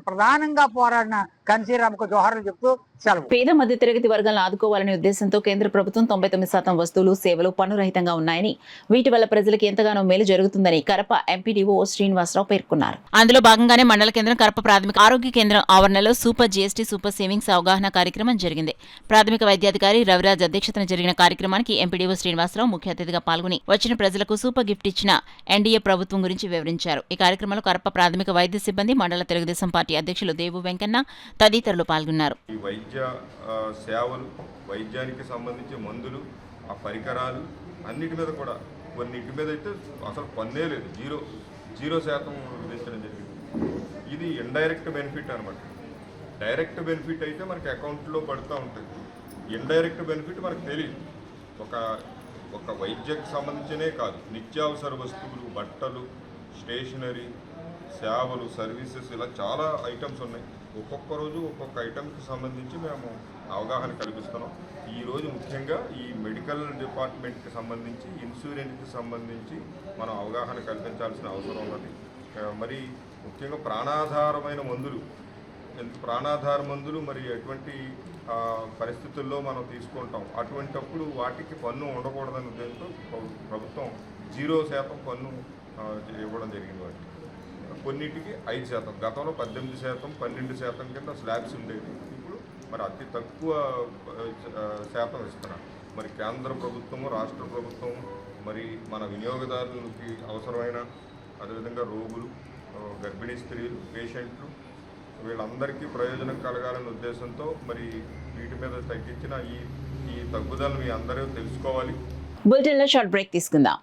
ప్రధానంగా పోరాడిన కాంశీరామ్కు జోహార్లు చెప్తూ సెలవు. పేద మధ్య తరగతి వర్గాలను ఆదుకోవాలనే ఉద్దేశంతో కేంద్ర ప్రభుత్వం 99% వస్తువులు, సేవలు పన్నురహితంగా ఉన్నాయని, వీటి వల్ల ప్రజలకు ఎంతగానో మేలు జరుగుతుందని కరప ఎంపీడీఓ శ్రీనివాసరావు పేర్కొన్నారు. అందులో భాగంగానే మండల కేంద్రం కరప ప్రాథమిక ఆరోగ్య కేంద్రం ఆవరణలో సూపర్ జీఎస్టీ సూపర్ సేవింగ్స్ అవగాహన కార్యక్రమం జరిగింది. ప్రాథమిక వైద్యాధికారి రవిరాజ్ అధ్యక్షతన జరిగిన కార్యక్రమానికి ఎంపీడీఓ శ్రీనివాసరావు ముఖ్య అతిథిగా పాల్గొని వచ్చిన ప్రజలకు సూపర్ గిఫ్ట్ ఇచ్చిన ఎన్డీఏ ప్రభుత్వం గురించి వివరించారు. ఈ కార్యక్రమంలో కరప ప్రాథమిక వైద్య సిబ్బంది, మండల తెలుగుదేశం పార్టీ అధ్యక్షులు దేవు వెంకన్న తదితరులు పాల్గొన్నారు. సేవలు, వైద్యానికి సంబంధించి మందులు, ఆ పరికరాలు అన్నిటి మీద కూడా కొన్నిటి మీద అయితే అసలు పన్నే లేదు, 0% విధించడం జరిగింది. ఇది ఇండైరెక్ట్ బెనిఫిట్ అనమాట. డైరెక్ట్ బెనిఫిట్ అయితే మనకి అకౌంట్లో పడుతూ ఉంటుంది, ఇండైరెక్ట్ బెనిఫిట్ మనకు తెలియదు. ఒక వైద్యకు సంబంధించినే కాదు, నిత్యావసర వస్తువులు, బట్టలు, స్టేషనరీ, సేవలు, సర్వీసెస్, ఇలా చాలా ఐటమ్స్ ఉన్నాయి. ఒక్కొక్క రోజు ఒక్కొక్క ఐటమ్కి సంబంధించి మేము అవగాహన కల్పిస్తున్నాం. ఈరోజు ముఖ్యంగా ఈ మెడికల్ డిపార్ట్మెంట్కి సంబంధించి, ఇన్సూరెన్స్కి సంబంధించి మనం అవగాహన కల్పించాల్సిన అవసరం ఉన్నది. మరి ముఖ్యంగా ప్రాణాధారమైన మందులు, ప్రాణాధార మందులు మరి ఎటువంటి పరిస్థితుల్లో మనం తీసుకుంటాం, అటువంటప్పుడు వాటికి పన్ను ఉండకూడదనే ఉద్దేశంతో ప్రభుత్వం 0% పన్ను ఇవ్వడం జరిగింది. వాటికి కొన్నిటికి 5%, గతంలో 18%, 12% కింద స్లాబ్స్ ఉండేవి. ఇప్పుడు మరి అతి తక్కువ శాతం ఇస్తున్నారు. మరి కేంద్ర ప్రభుత్వము, రాష్ట్ర ప్రభుత్వం మరి మన వినియోగదారులకి అవసరమైన, అదేవిధంగా రోగులు, గర్భిణీ స్త్రీలు, పేషెంట్లు, వీళ్ళందరికీ ప్రయోజనం కలగాలనే ఉద్దేశంతో మరి వీటి మీద తగ్గించిన ఈ తగ్గుదలను మీ అందరూ తెలుసుకోవాలి. బులెటిన్లో షార్ట్ బ్రేక్ తీసుకుందాం.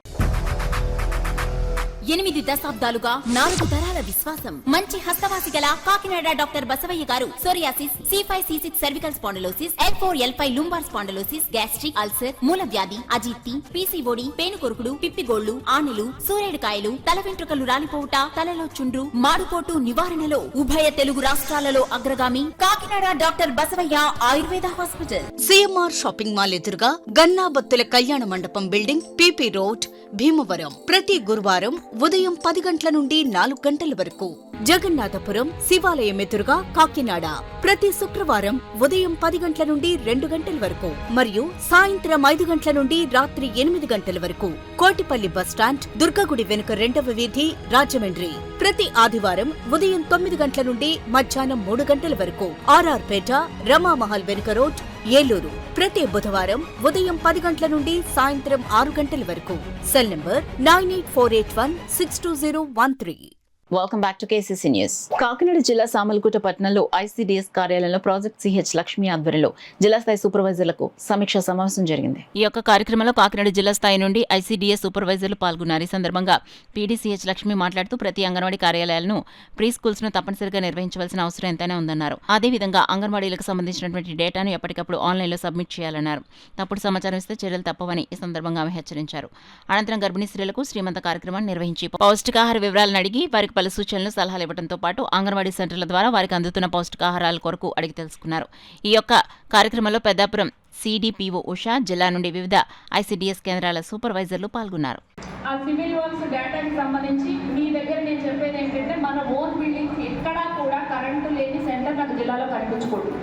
8 దశాబ్దాలుగా 4 తరాల విశ్వాసం. మంచి హస్తవాసి గల కాకినాడ డాక్టర్ బసవయ్య గారు psoriasis, C5C6 cervical spondylosis, L4L5 lumbar spondylosis, gastric ulcer, మూల వ్యాధి, అజీర్తి, PCOD, పేనుకొరుకుడు, పిప్పిగోళ్లు, ఆనెలు, సూరేడుకాయలు, తల వెంట్రుకలు రాలిపోవుట, తలలో చుండ్రు, మాడుకోటు నివారణలో ఉభయ తెలుగు రాష్ట్రాలలో అగ్రగామి Kakinada doctor Basavayya Ayurveda hospital. CMR shopping mall ఎదురుగా గన్నాబత్తుల కళ్యాణ మండపం బిల్డింగ్, PP రోడ్, భీమవరం. ప్రతి గురువారం ఉదయం 10 గంటల నుండి 4 గంటల వరకు. జగన్నాథపురం శివాలయం ఎదురుగా కాకినాడ ప్రతి శుక్రవారం ఉదయం 10 గంటల నుండి 2 గంటల వరకు మరియు సాయంత్రం 5 గంటల నుండి రాత్రి 8 గంటల వరకు. కోటిపల్లి బస్టాండ్, దుర్గగుడి వెనుక 2వ వీధి, రాజమండ్రి. ప్రతి ఆదివారం ఉదయం 9 గంటల నుండి మధ్యాహ్నం 3 గంటల వరకు. RR పేట, రమామహల్ వెనుక రోడ్, ఏలూరు. ప్రతి బుధవారం ఉదయం 10 గంటల నుండి సాయంత్రం 6 గంటల వరకు. Cell number 9848162013. Welcome back to KCC news. Kakinada జిల్లా సామలకోట పట్టణంలో ICDS కార్యాలయంలో ప్రాజెక్ట్ CH లక్ష్మి ఆధ్వర్యంలో జిల్లా స్థాయి సూపర్వైజర్లకు సమీక్షా సమావేశం జరిగింది. ఈ యొక్క కార్యక్రమంలో కాకినాడ జిల్లా స్థాయి నుండి ICDS సూపర్వైజర్లు పాల్గొన్నారు. ఈ సందర్భంగా PDCH లక్ష్మి మాట్లాడుతూ ప్రతి అంగన్వాడీ కార్యాలయాలను ప్రీ స్కూల్స్ ను తప్పనిసరిగా నిర్వహించవలసిన అవసరం ఎంతైనా ఉందన్నారు. అదేవిధంగా అంగన్వాడీలకు సంబంధించినటువంటి డేటాను ఎప్పటికప్పుడు ఆన్లైన్లో సబ్మిట్ చేయాలన్నారు. తప్పుడు సమాచారం ఇస్తే చర్యలు తప్పవని ఈ సందర్భంగా ఆమె హెచ్చరించారు. అనంతరం గర్భిణీ స్త్రీలకు శ్రీమంత కార్యక్రమాన్ని నిర్వహించి పౌష్టికాహార వివరాలను అడిగి వారికి పలు సూచనలు, సలహాలు ఇవ్వడంతో పాటు అంగన్వాడీ సెంటర్ల ద్వారా వారికి అందుతున్న పౌష్టికాహారాల కొరకు అడిగి తెలుసుకున్నారు. ఈ యొక్క కార్యక్రమంలో పెద్దాపురం CDPO ఉషా, జిల్లా నుండి వివిధ ICDS కేంద్రాల సూపర్వైజర్లు పాల్గొన్నారు. ఆ సివిల్ వర్క్స్ డేటాకి సంబంధించి మీ దగ్గర నేను చెప్పేది ఏంటంటే మన ఓన్ బిల్డింగ్స్ ఎక్కడా కూడా కరెంటు లేని సెంటర్ నాకు జిల్లాలో కనిపించకూడదు.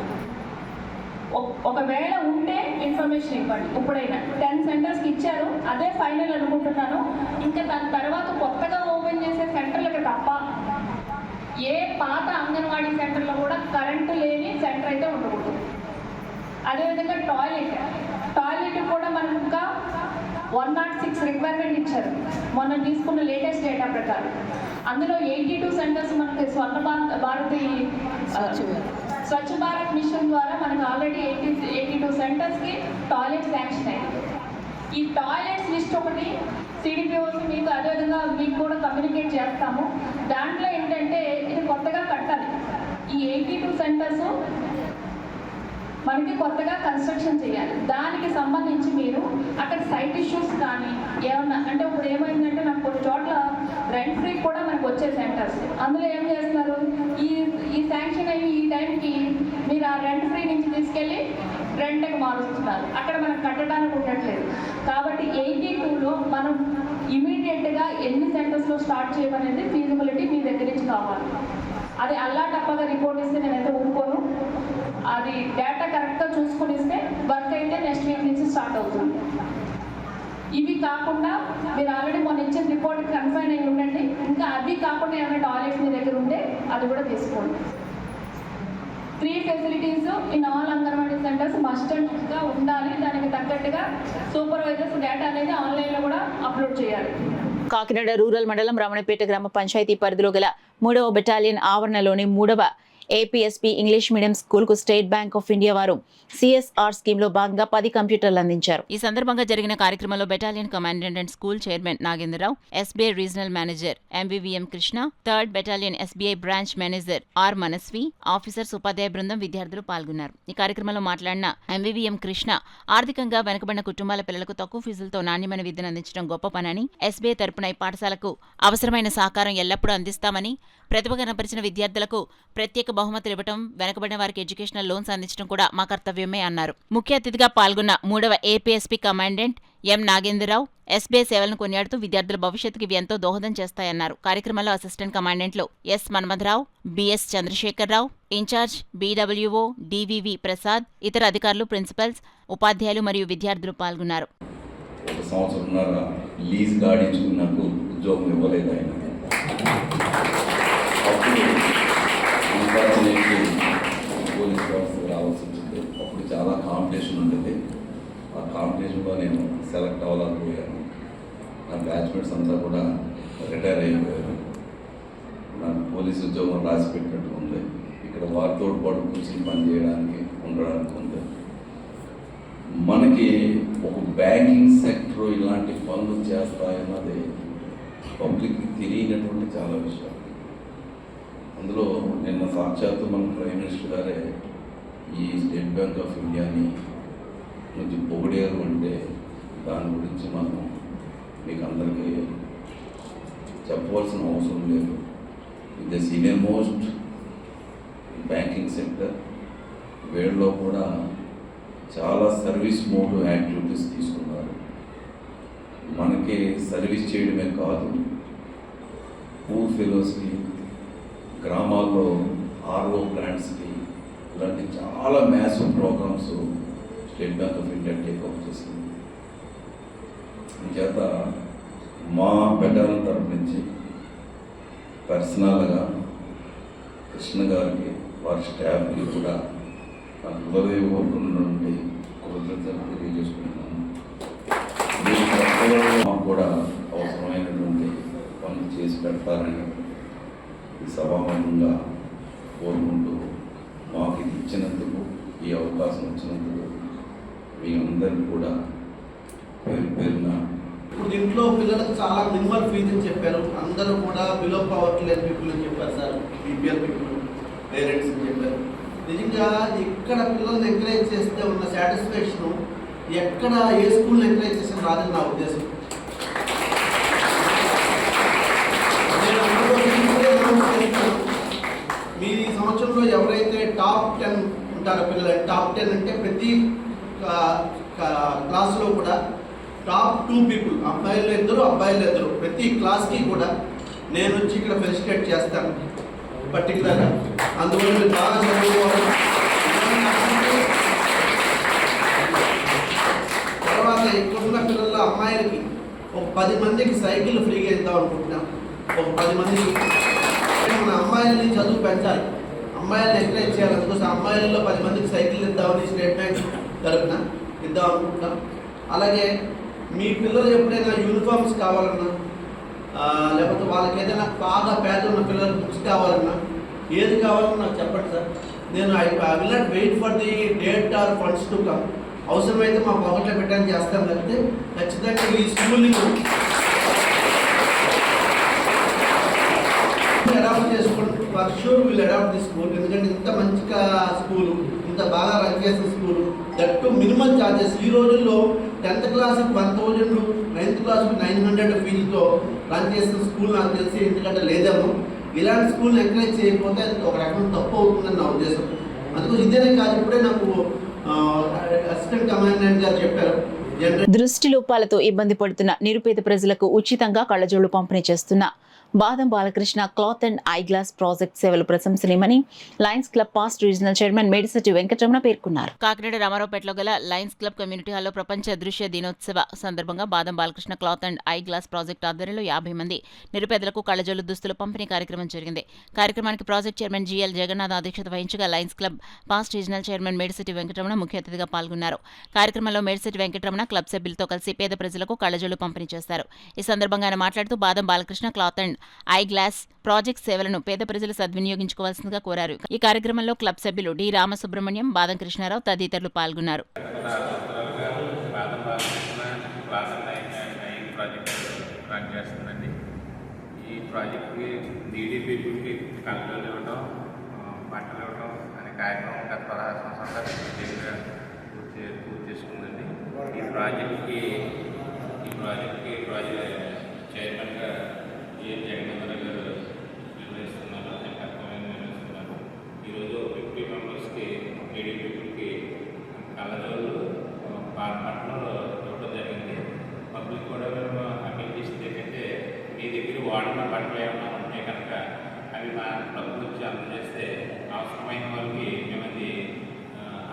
ఒకవేళ ఉంటే ఇన్ఫర్మేషన్ ఇవ్వండి. ఇప్పుడైనా 10 సెంటర్స్కి ఇచ్చారు, అదే ఫైనల్ అనుకుంటున్నాను. ఇంకా దాని తర్వాత కొత్తగా ఓపెన్ చేసే సెంటర్లకు తప్ప ఏ పాత అంగన్వాడీ సెంటర్లో కూడా కరెంటు లేని సెంటర్ అయితే ఉండకూడదు. అదేవిధంగా టాయిలెట్ కూడా మనకు ఇంకా 106 రిక్వైర్మెంట్ ఇచ్చారు మొన్న తీసుకున్న లేటెస్ట్ డేటా ప్రకారం. అందులో 82 సెంటర్స్ మనకి స్వచ్ఛ భారత్ మిషన్ ద్వారా మనకు ఆల్రెడీ 82 సెంటర్స్కి టాయిలెట్ శాంక్షన్ అయింది. ఈ టాయిలెట్స్ లిస్ట్ ఒకటి CDPOస్ మీకు అదేవిధంగా మీకు కూడా కమ్యూనికేట్ చేస్తాము. దాంట్లో ఏంటంటే ఇది కొత్తగా కట్టాలి. ఈ 82 సెంటర్స్ మనకి కొత్తగా కన్స్ట్రక్షన్ చేయాలి. దానికి సంబంధించి మీరు అక్కడ సైట్ ఇష్యూస్ కానీ ఏమన్నా అంటే ఇప్పుడు ఏమైందంటే నాకు కొన్ని చోట్ల రెంట్ ఫ్రీ కూడా మనకు వచ్చే సెంటర్స్, అందులో ఏం చేస్తున్నారు, ఈ శాంక్షన్ అయ్యి ఈ టైంకి మీరు ఆ రెంట్ ఫ్రీ నుంచి తీసుకెళ్ళి రెంట్కి మారుస్తున్నారు. అక్కడ మనం కట్టడానికి ఉండట్లేదు. కాబట్టి 82లో మనం ఇమీడియట్గా ఎన్ని సెంటర్స్లో స్టార్ట్ చేయమనేది ఫీజిబిలిటీ మీ దగ్గర నుంచి కావాలి. అది అల్లా టప్పగా రిపోర్ట్ ఇస్తే నేనైతే ఊరుకోను. అది డేటా కరెక్ట్గా చూసుకొని ఇస్తే వర్క్ అయితే నెక్స్ట్ వీక్ నుంచి స్టార్ట్ అవుతుంది. ఇవి కాకుండా మీరు ఆల్రెడీ మొన్న ఇచ్చిన రిపోర్ట్కి కన్ఫైన్ అయ్యి ఉండండి. ఇంకా అది కాకుండా ఏమైనా టాయిలెట్స్ మీ దగ్గర ఉంటే అది కూడా తీసుకోండి. 3 facilities in all anganwadi centres మస్ట్గా ఉండాలి. దానికి తగ్గట్టుగా సూపర్వైజర్స్ డేటా అనేది ఆన్లైన్లో కూడా అప్లోడ్ చేయాలి. కాకినాడ రూరల్ మండలం రమణపేట గ్రామ పంచాయతీ పరిధిలో గల 3వ బెటాలియన్ ఆవరణలోని 3వ APSP ఇంగ్లీష్ మీడియం స్కూల్ కు స్టేట్ బ్యాంక్ ఆఫ్ ఇండియా వారు CSR స్కీమ్ లో భాగంగా 10 కంప్యూటర్లు అందించారు. ఈ సందర్భంగా జరిగిన కార్యక్రమంలో battalion commandant and school chairman Nagendra Rao, SBI regional manager MVVM Krishna, 3rd battalion SBI branch manager R Manasvi, officers, ఉపాధ్యాయ బృందం, విద్యార్థులు పాల్గొన్నారు. ఈ కార్యక్రమంలో మాట్లాడిన MVVM కృష్ణ ఆర్థికంగా వెనుకబడిన కుటుంబాల పిల్లలకు తక్కువ ఫీజులతో నాణ్యమైన విద్యను అందించడం గొప్ప పనని, SBI తరపున ఈ పాఠశాలకు అవసరమైన సహకారం ఎల్లప్పుడూ అందిస్తామని, ప్రతిభ కనపరిచిన విద్యార్థులకు ప్రత్యేక బహుమతులు ఇవ్వడం, వెనుకబడిన వారికి ఎడ్యుకేషనల్ లోన్స్ అందించడం కూడా మా కర్తవ్యమే అన్నారు. ముఖ్య అతిథిగా పాల్గొన్న 3వ APSP commandant M Nagendra Rao SBI సేవలను కొనియాడుతూ విద్యార్థుల భవిష్యత్తుకి ఇవి ఎంతో దోహదం చేస్తాయన్నారు. కార్యక్రమంలో అసిస్టెంట్ కమాండెంట్లు S Manmatharao, BS Chandrasekhararao, in charge BWO DVV Prasad, ఇతర అధికారులు, ప్రిన్సిపల్స్, ఉపాధ్యాయులు మరియు విద్యార్థులు పాల్గొన్నారు. పోలీస్ వ్యవస్థ రావాల్సి వచ్చింది. అప్పుడు చాలా కాంపిటీషన్ ఉండేది. ఆ కాంపిటీషన్లో నేను సెలెక్ట్ అవ్వలేకపోయాను. నా బ్యాచ్మేట్స్ అంతా కూడా రిటైర్ అయిపోయారు. నాకు పోలీస్ ఉద్యోగం రాసి పెట్టినట్టు ఉంది. ఇక ఇక్కడ వారితో పాటు కూర్చొని పనిచేయడానికి ఉండడానికి ఉంది. మనకి ఒక బ్యాంకింగ్ సెక్టర్ ఇలాంటి పనులు చేస్తాయన్నది పబ్లిక్కి తెలియనటువంటి చాలా విషయాలు. అందులో నిన్న సాక్షాత్తు మన ప్రైమ్ మినిస్టర్ గారే ఈ స్టేట్ బ్యాంక్ ఆఫ్ ఇండియాని కొంచెం పొగిడారు అంటే దాని గురించి మనం మీకు అందరికీ చెప్పవలసిన అవసరం లేదు. The senior most banking sector వీళ్ళలో కూడా చాలా సర్వీస్ మోడ్ యాక్టివిటీస్ తీసుకున్నారు. మనకి సర్వీస్ చేయడమే కాదు, పూర్ ఫెలోస్కి, గ్రామాల్లో ఆర్ఓ ప్లాంట్స్కి ఇలాంటి చాలా massive programmes state bank of India take up చేసింది. చేత మా బెటాలియన్ తరఫు నుంచి పర్సనల్గా కృష్ణ గారికి వారి స్టాఫ్కి కూడా నా హృదయపూర్వక నుండి కృతజ్ఞతలు తెలియజేసుకుంటున్నాను. మాకు కూడా అవసరమైనటువంటి పనులు చేసి పెడతారని ఈ సభాముఖంగా కోరుకుంటూ మాకు ఇది ఇచ్చినందుకు, ఈ అవకాశం ఇచ్చినందుకు మీ అందరికీ కూడా పేరు పేరున. ఇప్పుడు దీంట్లో పిల్లలకు చాలా మినిమల్ ఫీజు అని చెప్పారు. అందరూ కూడా బిలో పవర్టీ లైన్ పీపుల్ అని చెప్పారు సార్, బీపీఎల్ పీపుల్ పేరెంట్స్ అని చెప్పారు. నిజంగా ఇక్కడ పిల్లల్ని ఎంకరేజ్ చేస్తే ఉన్న సాటిస్ఫాక్షన్ ఎక్కడ ఏ స్కూల్లో ఎంకరేజ్ చేసిన రాదని నా ఉద్దేశం. మీ సంవత్సరంలో ఎవరైతే టాప్ 10 ఉంటారో పిల్లలు, టాప్ 10 అంటే ప్రతి క్లాసులో కూడా టాప్ 2 పీపుల్, అబ్బాయిలు 2 అబ్బాయిలు 2, ప్రతి క్లాస్కి కూడా నేను వచ్చి ఇక్కడ ఫెలిసిటేట్ చేస్తాను పర్టికులర్గా. అందువల్ల మీరు బాగా చదువుకోవాలి. తర్వాత ఇక్కడున్న పిల్లల అమ్మాయిలకి ఒక 10 మందికి సైకిల్ ఫ్రీగా ఇద్దాం అనుకుంటున్నాం. ఒక 10 మందికి మన అమ్మాయిలని చదువు పెంచాలి, అమ్మాయిలను ఎంకరేజ్ చేయాలి. అందుకోసం అమ్మాయిలలో 10 మందికి సైకిల్ ఇద్దామని స్టేట్ బ్యాంక్ తరఫున ఇద్దాం అనుకుంటున్నాం. అలాగే మీ పిల్లలు ఎప్పుడైనా యూనిఫామ్స్ కావాలన్నా, లేకపోతే వాళ్ళకి ఏదైనా బాగా పేద ఉన్న పిల్లలకు బుక్స్ కావాలన్నా, ఏది కావాలన్నా నాకు చెప్పండి సార్. నేను I will not wait for the date or funds to come. అవసరమైతే మా పాకెట్లో పెట్టడానికి చేస్తాను. లేకపోతే ఖచ్చితంగా ఈ స్కూల్ని అడాప్ట్ చేసుకోండి. For sure will adopt the school. ఎందుకంటే ఇంత మంచిగా స్కూలు, ఇంత బాగా రన్ చేసిన school, that to minimal charges. ఈ రోజుల్లో 10th క్లాస్కి 1000, 9th క్లాస్కి 900 ఫీజుతో రన్ చేసిన స్కూల్ నాకు తెలిసి ఎందుకంటే లేదేమో. ఇలాంటి స్కూల్ని ఎంకరేజ్ చేయకపోతే ఒక రకం తప్పు అవుతుందని నా ఉద్దేశం. అందుకోసం ఇదేనే కాదు, ఇప్పుడే నాకు అసిస్టెంట్ కమాండెంట్ గారు చెప్పారు, దృష్టి లోపాలతో ఇబ్బంది పడుతున్న నిరుపేద ప్రజలకు ఉచితంగా కళ్ళజోళ్లు పంపిణీ చేస్తున్న Badam Balakrishna cloth and eye glass project సేవలు ప్రశంసనీయమని Lions Club past regional chairman Medisetti Venkataramana పేర్కొన్నారు. కాకినాడ రామారావుపేటలో గల లయన్స్ క్లబ్ కమ్యూనిటీ హాల్లో ప్రపంచ దృశ్య దినోత్సవ సందర్భంగా బాదం Balakrishna cloth and eye glass project ఆధ్వర్యంలో 50 మంది నిరుపేదలకు కళ్ళజోళ్లు దుస్తులు పంపిణీ కార్యక్రమం జరిగింది. కార్యక్రమానికి ప్రాజెక్ట్ చైర్మన్ జిఎల్ జగన్నాథ్ అధ్యక్షత వహించగా Lions Club past regional chairman Medisetti Venkataramana ముఖ్య అతిథిగా పాల్గొన్నారు. కార్యక్రమంలో మేడిశెట్టి వెంకటరమణ క్లబ్ సభ్యులతో కలిసి పేద ప్రజలకు కళ్ళజోళ్లు పంపిణీ చేశారు. ఈ సందర్భంగా ఆయన మాట్లాడుతూ బాదం Balakrishna cloth and eye glass project సేవలను పేద ప్రజలు సద్వినియోగించుకోవాల్సిందిగా కోరారు. ఈ కార్యక్రమంలో క్లబ్ సభ్యులు డి రామసుబ్రహ్మణ్యం, బాదం కృష్ణారావు తదితరులు పాల్గొన్నారు. ఈ ప్రాజెక్ట్కి నీడీ పీపుల్కి కళ్ళజోళ్ళు ఇవ్వడం, బట్టలు ఇవ్వడం అనే కార్యక్రమం గత 16 సంవత్సరాలుగా పూర్తి చేసుకుందండి. ఈ ప్రాజెక్ట్కి చైర్మన్గా ఏ జగన్నాథ్ గారు నిర్వహిస్తున్నారు, నిర్వహిస్తున్నారు. ఈరోజు 50 మెంబర్స్కి నీడీ పీపుల్కి కళ్ళజోళ్ళు బట్టలు ఇవ్వడం జరిగింది. పబ్లిక్ కూడా మేము అప్పీల్ చేసింది ఏంటంటే, మీ దగ్గర వాడిన బట్టలు ఏమైనా ఉంటే కనుక అవి మా క్లబ్ నుంచి అందజేస్తే అవసరమైన వాళ్ళకి మేము అది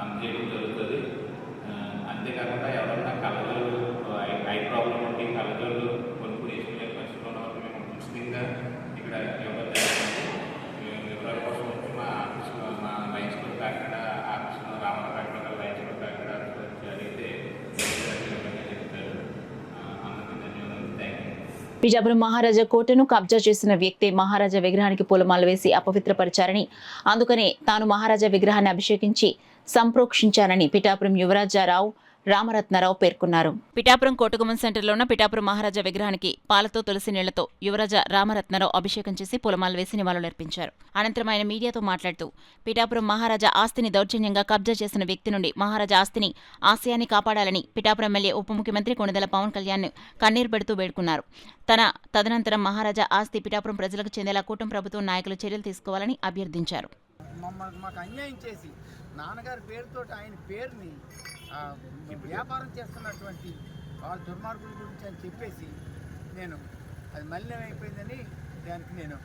అందజేయడం జరుగుతుంది. అంతేకాకుండా ఎవరైనా కళ్ళజోళ్ళు ఐ ప్రాబ్లం ఉండి కళ్ళజోళ్ళు పిఠాపురం మహారాజా కోటను కబ్జా చేసిన వ్యక్తి మహారాజా విగ్రహానికి పూలమాల వేసి అపవిత్రపరిచారని, అందుకనే తాను మహారాజా విగ్రహాన్ని అభిషేకించి సంప్రోక్షించానని పిఠాపురం యువరాజారావు రామరత్నారావు పేర్కొన్నారు. పిఠాపురం కోటగుమ్మం సెంటర్లో ఉన్న పిఠాపురం మహారాజా విగ్రహానికి పాలతో తులసి నీళ్లతో యువరాజా రామరత్నారావు అభిషేకం చేసి పూలమాల వేసి నివాళులర్పించారు. అనంతరం ఆయన మీడియాతో మాట్లాడుతూ పిఠాపురం మహారాజా ఆస్తిని దౌర్జన్యంగా కబ్జా చేసిన వ్యక్తి నుండి మహారాజా ఆస్తిని ఆశయాన్ని కాపాడాలని పిఠాపురం ఎమ్మెల్యే ఉప ముఖ్యమంత్రి కొణిదెల పవన్ కళ్యాణ్ కన్నీరు పెడుతూ వేడుకున్నారు. తదనంతరం మహారాజా ఆస్తి పిఠాపురం ప్రజలకు చెందేలా కూటమి ప్రభుత్వం నాయకులు చర్యలు తీసుకోవాలని అభ్యర్థించారు. మాకు అన్యాయం చేసి నాన్నగారి పేరుతో ఆయన పేరుని వ్యాపారం చేస్తున్నటువంటి వాళ్ళ దుర్మార్గుల గురించి అని చెప్పేసి నేను అది మలినం అయిపోయిందని దానికి నేను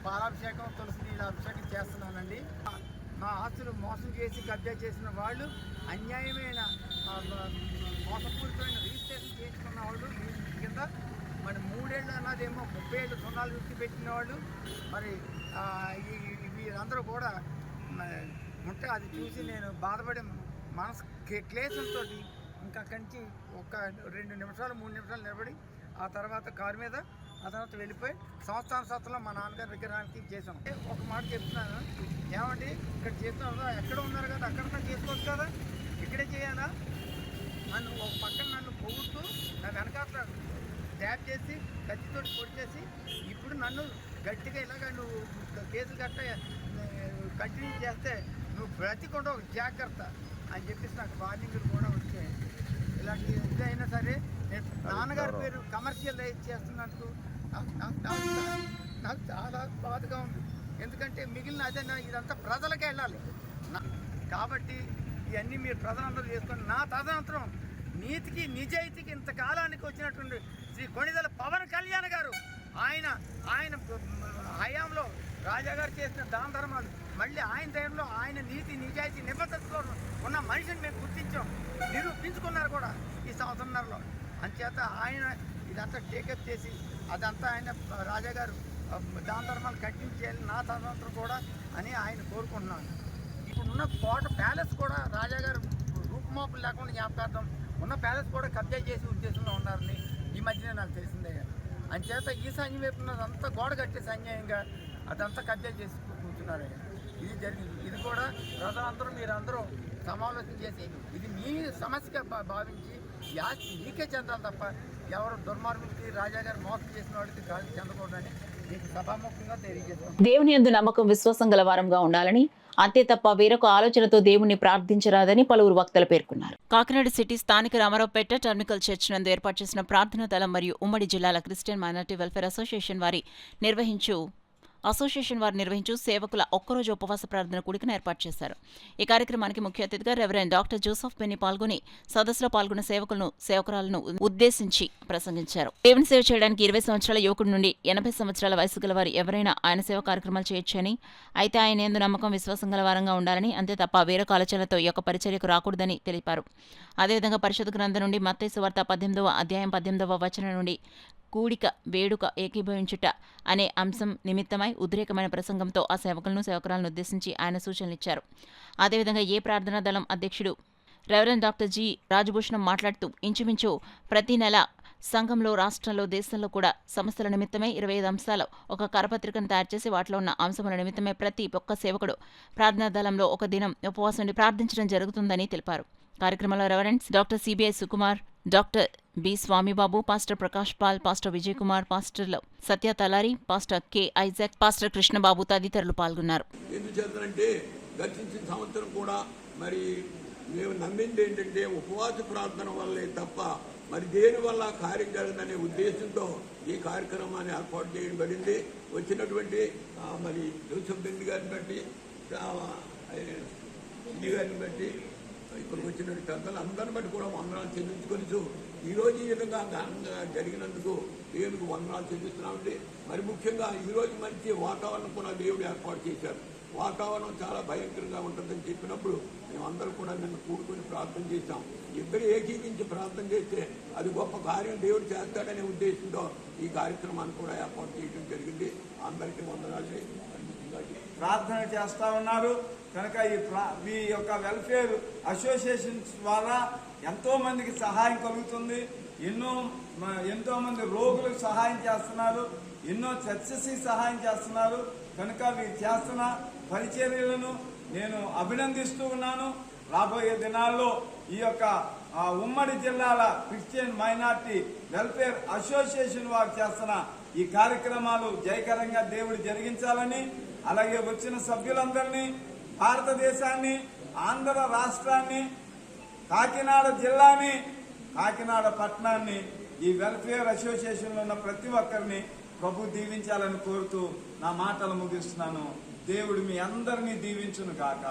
పాలాభిషేకం తులసి నీళ్ళ అభిషేకం చేస్తున్నానండి. మా ఆస్తులు మోసం చేసి కబ్జా చేసిన వాళ్ళు, అన్యాయమైన మోసపూరితమైన రిజిస్ట్రేషన్ చేయించుకున్న వాళ్ళు కింద మరి 3 ఏళ్ళు అన్నదేమో 30 ఏళ్ళు సున్నాలు వృత్తి పెట్టిన వాళ్ళు మరి వీళ్ళందరూ కూడా ఉంటే అది చూసి నేను బాధపడే మనసు క్లేశంతో ఇంకా కంచి ఒక 2 నిమిషాలు 3 నిమిషాలు నిలబడి ఆ తర్వాత కారు మీద ఆ తర్వాత వెళ్ళిపోయి సంస్థాన సత్తులో మా నాన్నగారి విగ్రహానికి చేసాం. ఒక మాట చెప్తున్నాను, ఏమండి ఇక్కడ చేస్తున్నాను, ఎక్కడ ఉన్నారు కదా అక్కడ చేసుకోవచ్చు కదా, ఇక్కడే చేయాలా? నన్ను ఒక పక్కన నన్ను పొగుడుతూ నా వెనకాల ట్యాప్ చేసి కత్తితో పొడి చేసి ఇప్పుడు నన్ను గట్టిగా ఇలాగ నువ్వు కేసులు గట్ట కంటిన్యూ చేస్తే నువ్వు బ్రతికుండా ఒక జాగ్రత్త అని చెప్పేసి నాకు వార్నింగ్లు కూడా వచ్చాయి. ఇలాంటి ఇదైనా సరే నేను నాన్నగారి పేరు కమర్షియల్ చేస్తున్నందుకు నాకు చాలా బాధగా ఉంది. ఎందుకంటే మిగిలిన అదే ఇదంతా ప్రజలకే వెళ్ళాలి కాబట్టి ఇవన్నీ మీరు ప్రజలందరూ చేసుకొని నా తదనంతరం నీతికి నిజాయితీకి ఇంతకాలానికి వచ్చినటువంటి శ్రీ కొణిదెల పవన్ కళ్యాణ్ గారు ఆయన హయాంలో రాజాగారు చేసిన దాన ధర్మాలు మళ్ళీ ఆయన టైంలో ఆయన నీతి నిజాయితీ నిబద్ధతలో ఉన్న మనిషిని మేము గుర్తించాం, నిరూపించుకున్నారు కూడా ఈ సంవత్సరంలో. అంచేత ఆయన ఇదంతా టేకప్ చేసి అదంతా ఆయన రాజాగారు దాన ధర్మాలు కంటిన్యూ చేయాలి నా తదనంతరం కూడా అని ఆయన కోరుకుంటున్నాను. ఇప్పుడున్న కోట ప్యాలెస్ కూడా రాజాగారు రూపుమాపులు లేకుండా జ్ఞాపకార్థం ఉన్న ప్యాలెస్ కూడా కబ్జా చేసే ఉద్దేశంలో ఉన్నారని ఈ మధ్యనే నాకు తెలిసిందే. అంచేత ఈ సైన్యం వైపు ఉన్నదంతా గోడ కట్టేసి అన్యాయంగా అదంతా కబ్జా చేసి కూర్చున్నారు. ఇది జరిగింది. ఇది కూడా ప్రజలందరూ మీరందరూ సమాలోచన చేసి ఇది మీ సమస్యగా భావించి ఈ ఆస్తి మీకే చెందాలి తప్ప ఎవరు దుర్మార్గులకి రాజాగారు మోసం చేసిన వాడికి గాలి చెందకూడదని మీకు సభాముఖంగా తెలియజేస్తాం. దేవుని యందు నమ్మకం విశ్వాసం గల వారంగా ఉండాలని, అంతే తప్ప వేరొక ఆలోచనతో దేవుణ్ణి ప్రార్థించరాదని పలువురు వక్తలు పేర్కొన్నారు. కాకినాడ సిటీ స్థానిక రామారావుపేట టెర్మికల్ చర్చ్ నందు ఏర్పాటు చేసిన ప్రార్థనా దళం మరియు ఉమ్మడి జిల్లాల క్రిస్టియన్ మైనారిటీ వెల్ఫేర్ అసోసియేషన్ వారు నిర్వహించు సేవకుల ఒక్కరోజు ఉపవాస ప్రార్థన కూడికను ఏర్పాటు చేశారు. ఈ కార్యక్రమానికి ముఖ్య అతిథిగా రెవరెండ్ డాక్టర్ జోసెఫ్ పెన్నీ పాల్గొని సదస్సులో పాల్గొన్న సేవకురాలను ఉద్దేశించి ప్రసంగించారు. దేవుని సేవ చేయడానికి 20 సంవత్సరాల యువకుడి నుండి 80 సంవత్సరాల వయసు గల వారు ఎవరైనా ఆయన సేవ కార్యక్రమాలు చేయొచ్చని, అయితే ఆయన యందు నమ్మకం విశ్వాసం గల వారంగా ఉండాలని, అంతే తప్ప వేరొక ఆలోచనలతో ఈ యొక్క పరిచర్యకు రాకూడదని తెలిపారు. అదేవిధంగా పరిశుద్ధ గ్రంథం నుండి మత్తయి సువార్త 18వ అధ్యాయం 18వ వచనం నుండి కూడిక వేడుక ఏకీభవించుట అనే అంశం నిమిత్తమై ఉద్రేకమైన ప్రసంగంతో ఆ సేవకురాలను ఉద్దేశించి ఆయన సూచనలిచ్చారు. అదేవిధంగా ఏ ప్రార్థనా దళం అధ్యక్షుడు రెవరెండ్ డాక్టర్ జి రాజభూషణం మాట్లాడుతూ ఇంచుమించు ప్రతి నెల సంఘంలో, రాష్ట్రంలో, దేశంలో కూడా సమస్యల నిమిత్తమే 25 అంశాలు ఒక కరపత్రికను తయారు చేసి వాటిలో ఉన్న అంశముల నిమిత్తమే ప్రతి ఒక్క సేవకుడు ప్రార్థనా దళంలో ఒక దినం ఉపవాసం ఉండి ప్రార్థించడం జరుగుతుందని తెలిపారు. కార్యక్రమంలో reverends doctor CBI Sukumar, doctor B Swamibabu, pastor Prakash Paul, pastor Vijay Kumar, పాస్టర్లు Satya Talari, pastor K Isaac, pastor Krishnababu తదితరులు పాల్గొన్నారు. ఎందుచేతనంటే గతించిన సంవత్సరం కూడా మరి మేము నమ్మింది ఏంటంటే ఉపవాస ప్రార్థన వల్లే తప్ప మరి దేని వల్ల కార్యం జరగదనే ఉద్దేశంతో ఈ కార్యక్రమాన్ని ఏర్పాటు చేయబడింది. వచ్చినటువంటి మరి జోసెఫ్ బెండి గారిని బట్టి, గారిని బట్టి, ఇక్కడికి వచ్చినటువంటి పెద్దలు అందరిని బట్టి కూడా వందనాలు చెల్లించుకొని ఈరోజు ఈ విధంగా ఘనంగా జరిగినందుకు దేవుడికి వందనాలు చెల్లిస్తున్నామండి. మరి ముఖ్యంగా ఈరోజు మంచి వాతావరణం కూడా దేవుడు ఏర్పాటు చేశారు. వాతావరణం చాలా భయంకరంగా ఉంటుందని చెప్పినప్పుడు మేమందరూ కూడా నిన్న కూడుకొని ప్రార్థన చేశాం. ఇద్దరు ఏకీకించి ప్రార్థన చేస్తే అది గొప్ప కార్యం దేవుడు చేస్తాడనే ఉద్దేశంతో ఈ కార్యక్రమాన్ని కూడా ఏర్పాటు చేయడం జరిగింది. అందరికీ వందనాలు. ప్రార్థన చేస్తా ఉన్నారు. కనుక ఈ యొక్క వెల్ఫేర్ అసోసియేషన్స్ ద్వారా ఎంతో మందికి సహాయం కలుగుతుంది. ఎంతో మంది రోగులకు సహాయం చేస్తున్నారు, ఎన్నో చర్చస్కి సహాయం చేస్తున్నారు. కనుక వీరు చేస్తున్న పరిచర్యలను నేను అభినందిస్తూ ఉన్నాను. రాబోయే దినాల్లో ఈ యొక్క ఉమ్మడి జిల్లాల క్రిస్టియన్ మైనార్టీ వెల్ఫేర్ అసోసియేషన్ వారు చేస్తున్న ఈ కార్యక్రమాలు జయకరంగా దేవుడు జరిగించాలని, అలాగే వచ్చిన సభ్యులందరినీ, భారతదేశాన్ని, ఆంధ్ర రాష్ట్రాన్ని, కాకినాడ జిల్లాని, కాకినాడ పట్టణాన్ని, ఈ వెల్ఫేర్ అసోసియేషన్లో ఉన్న ప్రతి ఒక్కరిని ప్రభు దీవించాలని కోరుతూ నా మాటలు ముగిస్తున్నాను. దేవుడు మీ అందరినీ దీవించును గాక.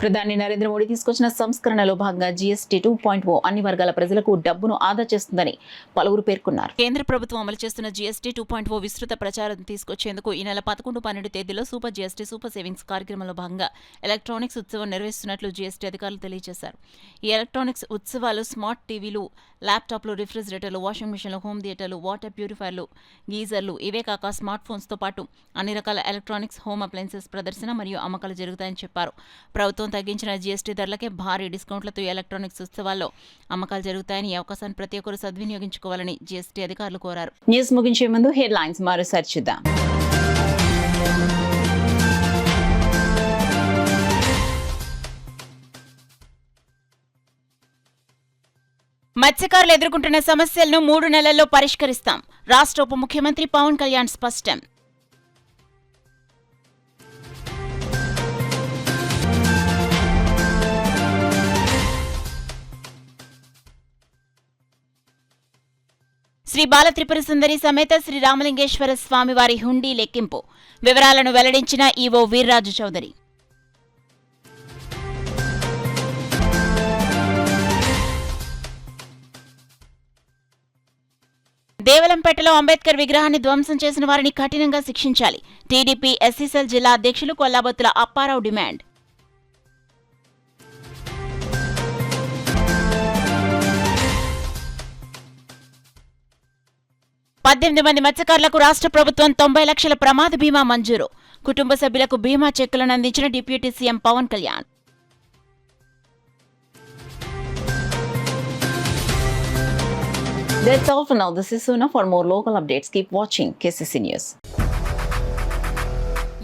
ప్రధాని నరేంద్ర మోడీ తీసుకొచ్చిన సంస్కరణలో భాగంగా జీఎస్టీ 2.0 అన్ని వర్గాల ప్రజలకు డబ్బును ఆదా చేస్తుందని పలువురు పేర్కొన్నారు. కేంద్ర ప్రభుత్వం అమలు చేస్తున్న జీఎస్టీ 2.0 విస్తృత ప్రచారం తీసుకొచ్చేందుకు ఈ నెల 11-12 తేదీలో సూపర్ జీఎస్టీ సూపర్ సేవింగ్స్ కార్యక్రమంలో భాగంగా ఎలక్ట్రానిక్స్ ఉత్సవం నిర్వహిస్తున్నట్లు జీఎస్టీ అధికారులు తెలియజేశారు. ఈ ఎలక్ట్రానిక్స్ ఉత్సవాలు స్మార్ట్ టీవీలు, ల్యాప్టాప్లు, రిఫ్రిజిరేటర్లు, వాషింగ్ మిషన్లు, హోమ్ థియేటర్లు, వాటర్ ప్యూరిఫైర్లు, గీజర్లు, ఇవే కాక స్మార్ట్ ఫోన్స్తో పాటు అన్ని రకాల ఎలక్ట్రానిక్స్, హోమ్ అప్లయన్సెస్ ప్రదర్శన మరియు అమ్మకాలు జరుగుతాయని చెప్పారు. ప్రభుత్వం తగ్గించిన జీఎస్టీ ధరలకే భారీ డిస్కౌంట్లతో ఎలక్ట్రానిక్స్ ఉత్సవాల్లో అమ్మకాలు జరుగుతాయని, ఈ అవకాశాన్ని ప్రతి ఒక్కరూ సద్వినియోగించుకోవాలని జీఎస్టీ అధికారులు కోరారు. న్యూస్ ముగించే ముందు హెడ్లైన్స్ మరోసారి చూద్దాం. మత్స్యకారులు ఎదుర్కొంటున్న సమస్యలను 3 నెలల్లో పరిష్కరిస్తాం. రాష్ట్ర ఉప ముఖ్యమంత్రి పవన్ కళ్యాణ్ స్పష్టం. శ్రీ బాల త్రిపుర సుందరి సమేత శ్రీ రామలింగేశ్వర స్వామివారి హుండీ లెక్కింపు వివరాలను వెల్లడించిన ఈవో వీర్రాజు చౌదరి. దేవలంపేటలో అంబేద్కర్ విగ్రహాన్ని ధ్వంసం చేసిన వారిని కఠినంగా శిక్షించాలి. టీడీపీ ఎస్సీసెల్ జిల్లా అధ్యక్షులు కొల్లాబొత్తుల అప్పారావు డిమాండ్. పద్దెనిమిది మంది మత్స్యకారులకు రాష్ట్ర ప్రభుత్వం 90 లక్షల ప్రమాద బీమా మంజూరు. కుటుంబ సభ్యులకు బీమా చెక్కులను అందించిన deputy CM Pawan Kalyan. That's all for now. This is Suna. For more local updates, keep watching KCC News.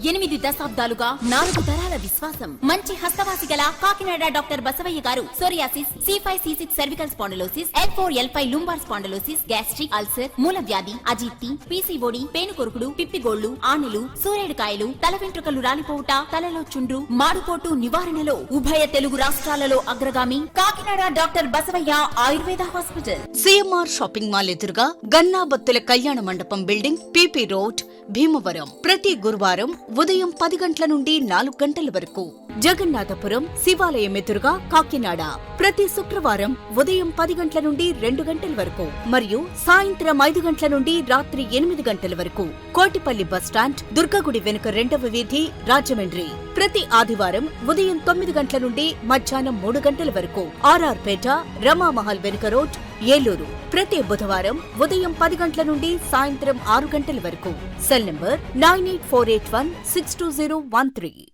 8 దశాబ్దాలుగా 4 తరాల విశ్వాసం. మంచి హస్తవాసి గల కాకినాడ డాక్టర్ బసవయ్య గారు psoriasis, C5, C6 cervical spondylosis, L4, L5 lumbar spondylosis, gastric ulcer, మూల వ్యాధి, అజీర్తి, పీసీఓడి, పేనుకొరుకుడు, పిప్పిగోళ్లు, ఆనెలు, సూరేడుకాయలు, తల వెంట్రుకలు రాలిపోవుట, తలలో చుండ్రు, మాడుపోటు నివారణలో ఉభయ తెలుగు రాష్ట్రాలలో అగ్రగామి Kakinada doctor Basavayya Ayurveda hospital. CMR shopping mall ఎదురుగా గన్నాబత్తుల కళ్యాణ మండపం బిల్డింగ్, పీపీ రోడ్, భీమవరం. ప్రతి గురువారం ఉదయం 10 గంటల నుండి 4 గంటల వరకు. జగన్నాథపురం శివాలయం ఎదురుగా కాకినాడ ప్రతి శుక్రవారం ఉదయం 10 గంటల నుండి 2 గంటల వరకు మరియు సాయంత్రం 5 గంటల నుండి రాత్రి 8 గంటల వరకు. కోటిపల్లి బస్టాండ్, దుర్గగుడి వెనుక 2వ వీధి, రాజమండ్రి ప్రతి ఆదివారం ఉదయం 9 గంటల నుండి మధ్యాహ్నం 3 గంటల వరకు. ఆర్ఆర్ పేట, రమామహల్ వెనుక రోడ్, ఏలూరు ప్రతి బుధవారం ఉదయం 10 గంటల నుండి సాయంత్రం 6 గంటల వరకు. Cell number 9848162013.